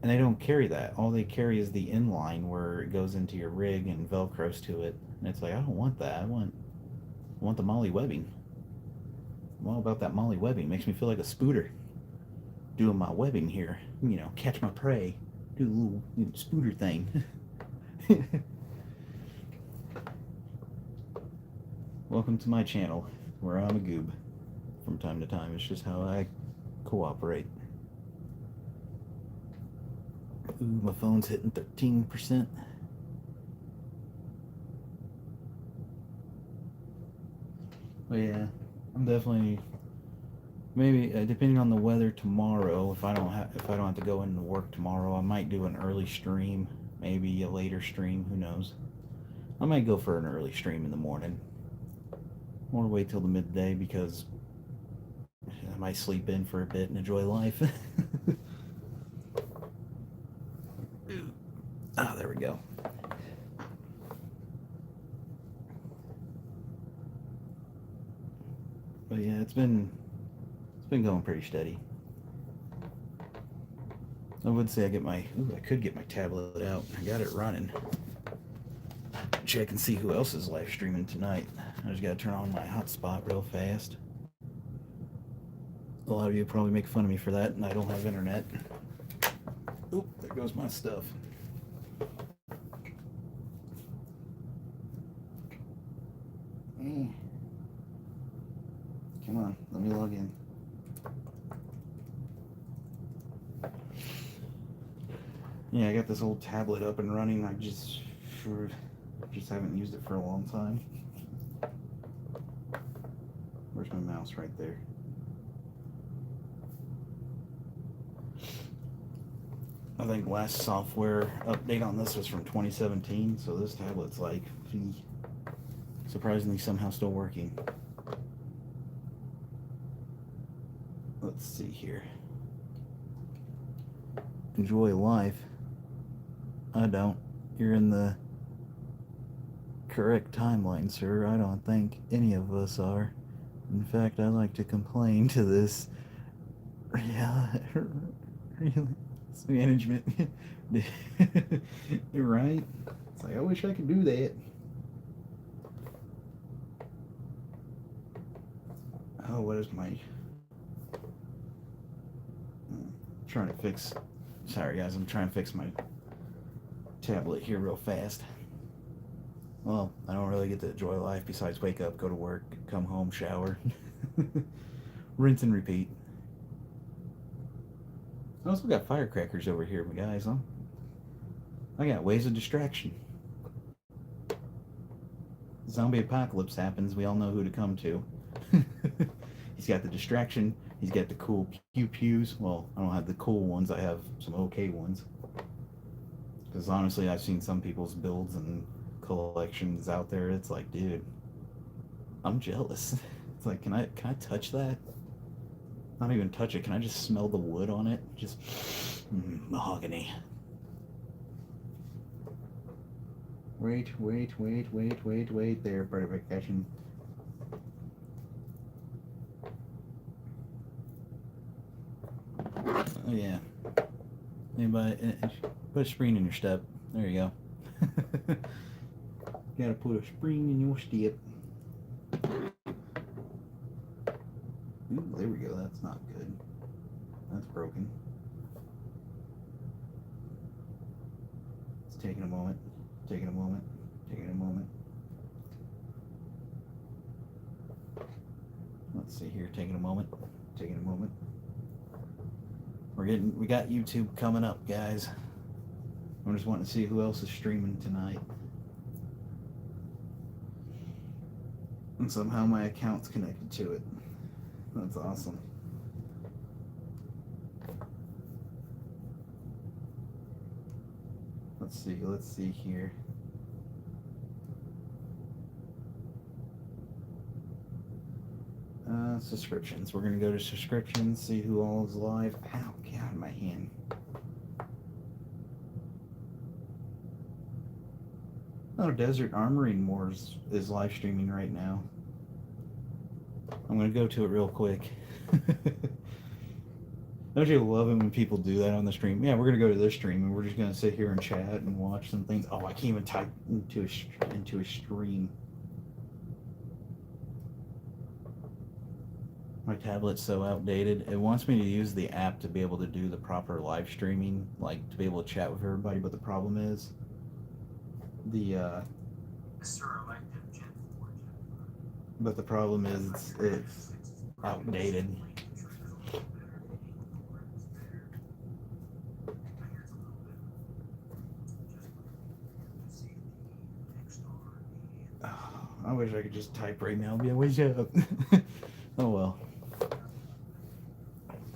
And they don't carry that. All they carry is the inline where it goes into your rig and velcros to it. And it's like, I don't want that. I want the Molly webbing. I'm all about that Molly webbing. It makes me feel like a spooter doing my webbing here. Catch my prey. Do a little spooter thing. welcome to my channel, where I'm a goob from time to time. It's just how I cooperate. Ooh, my phone's hitting 13%. But yeah, I'm definitely maybe depending on the weather tomorrow. If I don't have to go into work tomorrow, I might do an early stream, maybe a later stream. Who knows? I might go for an early stream in the morning. I want to wait till the midday because I might sleep in for a bit and enjoy life. Ah, there we go. But yeah, it's been going pretty steady. I would say I could get my tablet out. I got it running. Check and see who else is live streaming tonight. I just gotta turn on my hotspot real fast. A lot of you probably make fun of me for that, and I don't have internet. Oop, there goes my stuff. Come on, let me log in. Yeah, I got this old tablet up and running. I just haven't used it for a long time. Where's my mouse? Right there. I think last software update on this was from 2017, so this tablet's like surprisingly somehow still working. Let's see here. Enjoy life. I don't. You're in the correct timeline, sir. I don't think any of us are. In fact, I like to complain to this management. You're right. It's like, I wish I could do that. Oh, what is my... trying to fix... Sorry, guys. I'm trying to fix my tablet here real fast. Well, I don't really get to enjoy life besides wake up, go to work, come home, shower. Rinse and repeat. I also got firecrackers over here, guys. Huh? I got ways of distraction. Zombie apocalypse happens, we all know who to come to. He's got the distraction. He's got the cool pew-pews. Well, I don't have the cool ones. I have some okay ones. Because honestly, I've seen some people's builds and collections out there. It's like, dude, I'm jealous. It's like, can I touch that? Not even touch it. Can I just smell the wood on it? Just mahogany. Wait there, verification. Oh yeah. Anybody put a spring in your step. There you go. Gotta put a spring in your step. Ooh, there we go. That's not good. That's broken. It's taking a moment. Taking a moment. Taking a moment. Let's see here. Taking a moment. Taking a moment. We got YouTube coming up, guys. I'm just wanting to see who else is streaming tonight. And somehow my account's connected to it. That's awesome. Let's see here. Subscriptions. We're gonna go to subscriptions, see who all is live. Ow, get out of my hand. Oh, Desert Armory Wars is live streaming right now. I'm gonna go to it real quick. Don't you love it when people do that on the stream? Yeah, we're gonna go to this stream and we're just gonna sit here and chat and watch some things. Oh, I can't even type into a stream. My tablet's so outdated. It wants me to use the app to be able to do the proper live streaming, like to be able to chat with everybody, but the problem is the but the problem is it's outdated. Oh, I wish I could just type right now. Yeah, wake up. Oh well.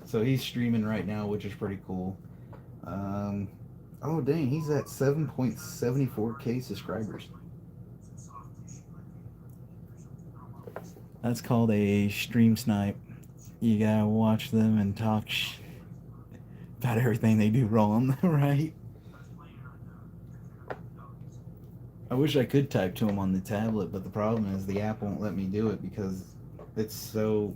So he's streaming right now, which is pretty cool. Um, oh dang, he's at 7.74K subscribers. That's called a stream snipe. You gotta watch them and talk about everything they do wrong, right? I wish I could type to him on the tablet, but the problem is the app won't let me do it because it's so.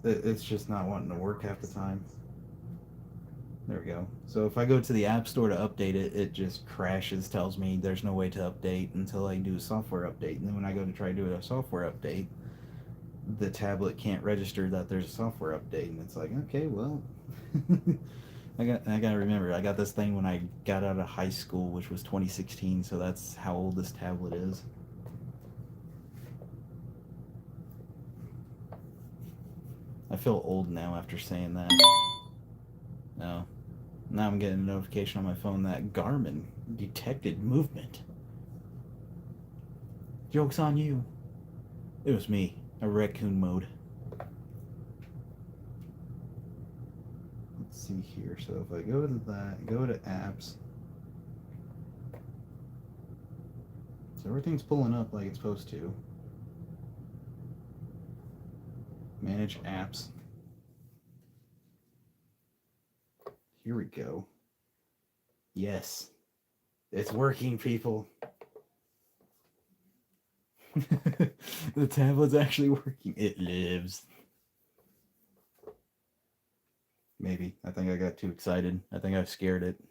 It's just not wanting to work half the time. There we go. So if I go to the App Store to update it, it just crashes, tells me there's no way to update until I do a software update. And then when I go to try to do a software update, the tablet can't register that there's a software update. And it's like, okay, well, I gotta remember, I got this thing when I got out of high school, which was 2016. So that's how old this tablet is. I feel old now after saying that. No. Now I'm getting a notification on my phone that Garmin detected movement. Joke's on you. It was me, a raccoon mode. Let's see here. So if I go to that, go to apps. So everything's pulling up like it's supposed to. Manage apps. Here we go. Yes. It's working, people. The tablet's actually working. It lives. Maybe. I think I got too excited. I think I've scared it.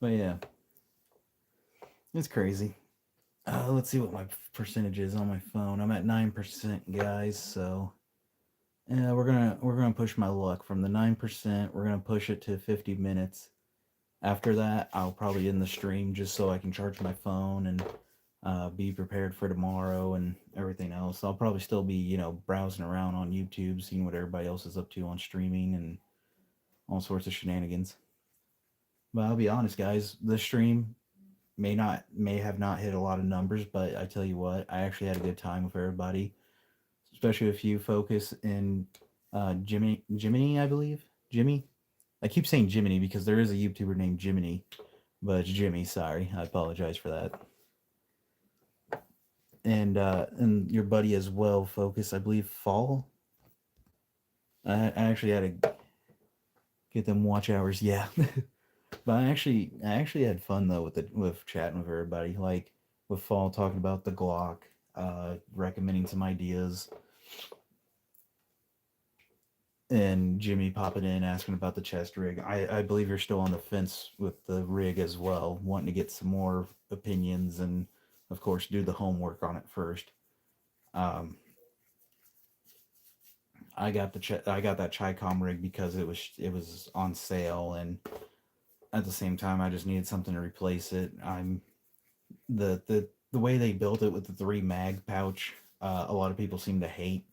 But yeah. It's crazy. Let's see what my percentage is on my phone. I'm at 9%, guys, so yeah, we're gonna push my luck from the 9%. We're gonna push it to 50 minutes. After that, I'll probably end the stream just so I can charge my phone and be prepared for tomorrow and everything else. I'll probably still be, browsing around on YouTube, seeing what everybody else is up to on streaming and all sorts of shenanigans. But I'll be honest, guys, this stream may have not hit a lot of numbers, but I tell you what, I actually had a good time with everybody, especially if you focus in Jiminy, I believe. Jimmy? I keep saying Jiminy because there is a YouTuber named Jiminy, but it's Jimmy. Sorry, I apologize for that. And your buddy as well, Focus. I believe Fall. I actually had to get them watch hours. Yeah, but I actually had fun though with chatting with everybody. Like with Fall talking about the Glock, recommending some ideas, and Jimmy popping in asking about the chest rig. I believe you're still on the fence with the rig as well, wanting to get some more opinions and, of course, do the homework on it first. Um, I got that Chicom rig because it was on sale, and at the same time I just needed something to replace it. The way they built it with the three mag pouch. A lot of people seem to hate.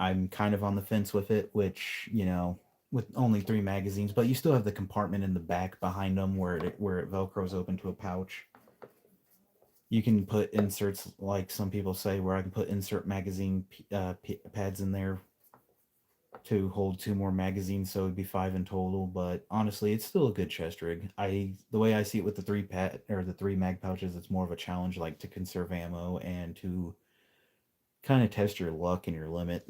I'm kind of on the fence with it, which, with only three magazines, but you still have the compartment in the back behind them where it velcros open to a pouch. You can put inserts, like some people say, where I can put insert magazine pads in there to hold two more magazines, so it'd be five in total. But honestly, it's still a good chest rig. The way I see it with the the three mag pouches, it's more of a challenge, like to conserve ammo and to kind of test your luck and your limit.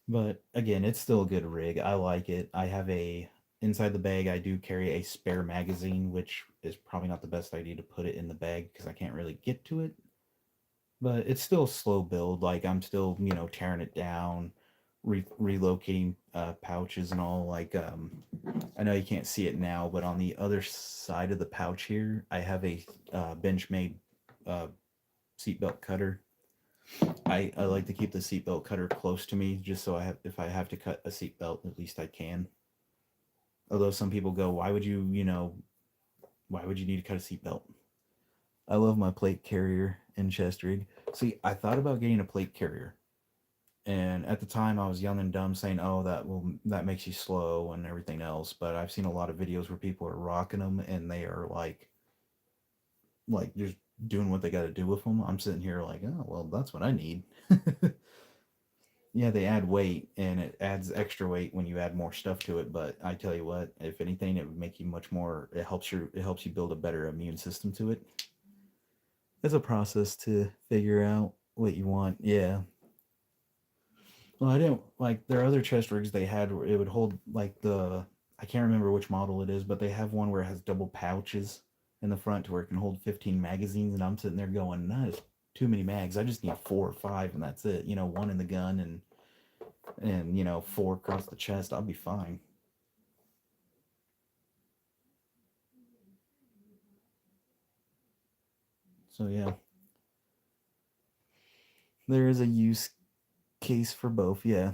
But again, it's still a good rig. I like it. I have inside the bag. I do carry a spare magazine, which is probably not the best idea to put it in the bag because I can't really get to it. But it's still a slow build. Like I'm still, tearing it down, relocating pouches and all. Like I know you can't see it now, but on the other side of the pouch here, I have a Benchmade uh, seatbelt cutter. I like to keep the seatbelt cutter close to me, just so if I have to cut a seatbelt, at least I can. Although some people go, why would you, why would you need to cut a seatbelt? I love my plate carrier and chest rig. See, I thought about getting a plate carrier, and at the time I was young and dumb, saying, "Oh, that makes you slow and everything else." But I've seen a lot of videos where people are rocking them, and they are like just doing what they got to do with them. I'm sitting here like, oh well, that's what I need. Yeah, they add weight, and it adds extra weight when you add more stuff to it. But I tell you what, if anything, it would make you much more. It helps you build a better immune system to it. It's a process to figure out what you want. Yeah. Well, I didn't like their other chest rigs they had. It would hold like the I can't remember which model it is, but they have one where it has double pouches in the front to where it can hold 15 magazines. And I'm sitting there going, that is too many mags. I just need 4 or 5, and that's it. One in the gun and 4 across the chest. I'll be fine. So yeah, there is a use case for both. Yeah,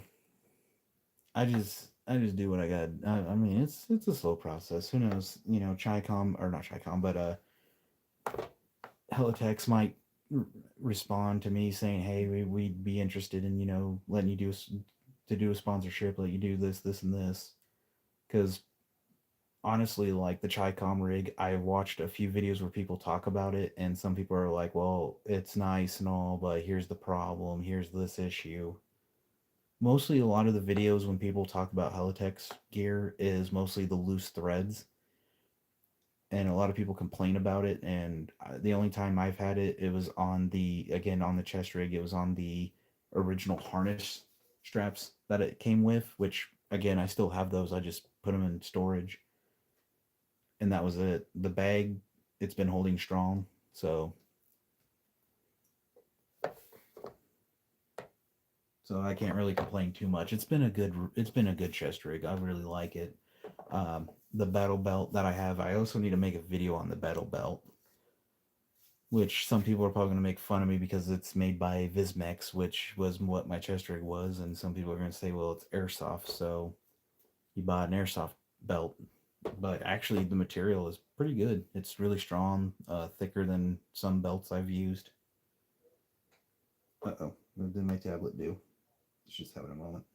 I just do what I got. I mean, it's a slow process. Who knows? Chicom or not Chicom, but Helitex might respond to me saying, "Hey, we'd be interested in letting you do a sponsorship, let you do this, this, and this." Because honestly, like the Chicom rig, I watched a few videos where people talk about it, and some people are like, "Well, it's nice and all, but here's the problem. Here's this issue." Mostly, a lot of the videos when people talk about Helitex gear is mostly the loose threads, and a lot of people complain about it. And the only time I've had it, it was on the chest rig. It was on the original harness straps that it came with, which again I still have those. I just put them in storage, and that was it. The bag, it's been holding strong, so I can't really complain too much. It's been a good chest rig. I really like it. The battle belt that I have, I also need to make a video on the battle belt, which some people are probably going to make fun of me because it's made by Vismex, which was what my chest rig was, and some people are going to say, well, it's airsoft, so you buy an airsoft belt. But actually, the material is pretty good. It's really strong, thicker than some belts I've used. Uh-oh, what did my tablet do? Let's just have it a moment.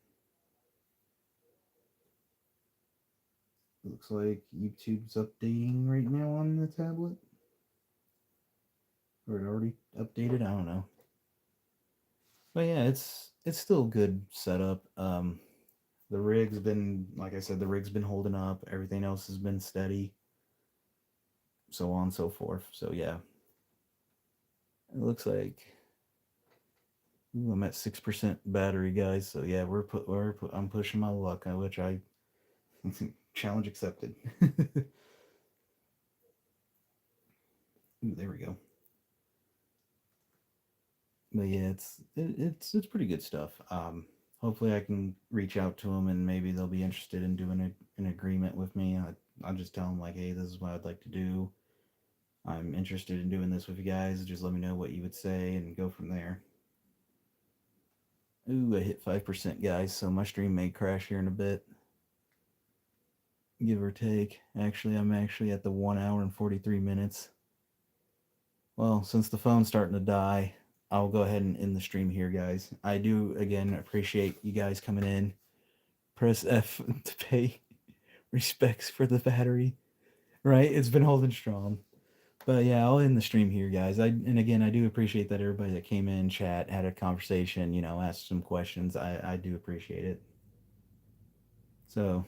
It looks like YouTube's updating right now on the tablet. Or it already updated, I don't know. But yeah, it's still a good setup. The rig's been, like I said, the rig's been holding up. Everything else has been steady, so on and so forth. So yeah, it looks like I'm at 6% battery, guys. So yeah, I'm pushing my luck, which I challenge accepted. Ooh, there we go. But yeah, it's pretty good stuff. Hopefully I can reach out to them and maybe they'll be interested in doing an agreement with me. I'll just tell them like, hey, this is what I'd like to do. I'm interested in doing this with you guys. Just let me know what you would say and go from there. Ooh, I hit 5%, guys, so my stream may crash here in a bit, give or take. Actually, I'm actually at the 1 hour and 43 minutes. Well, since the phone's starting to die, I'll go ahead and end the stream here, guys. I do, again, appreciate you guys coming in. Press F to pay respects for the battery, right? It's been holding strong. But yeah, I'll end the stream here, guys. And again, I do appreciate that everybody that came in, chat, had a conversation, asked some questions. I do appreciate it. So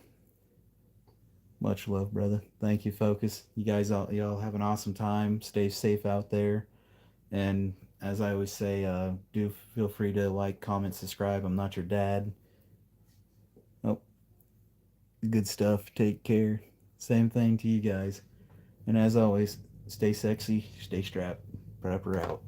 much love, brother. Thank you, Focus. You guys all y'all have an awesome time. Stay safe out there. And as I always say, do feel free to like, comment, subscribe. I'm not your dad. Oh, good stuff. Take care. Same thing to you guys. And as always, stay sexy, stay strapped. Prepper out.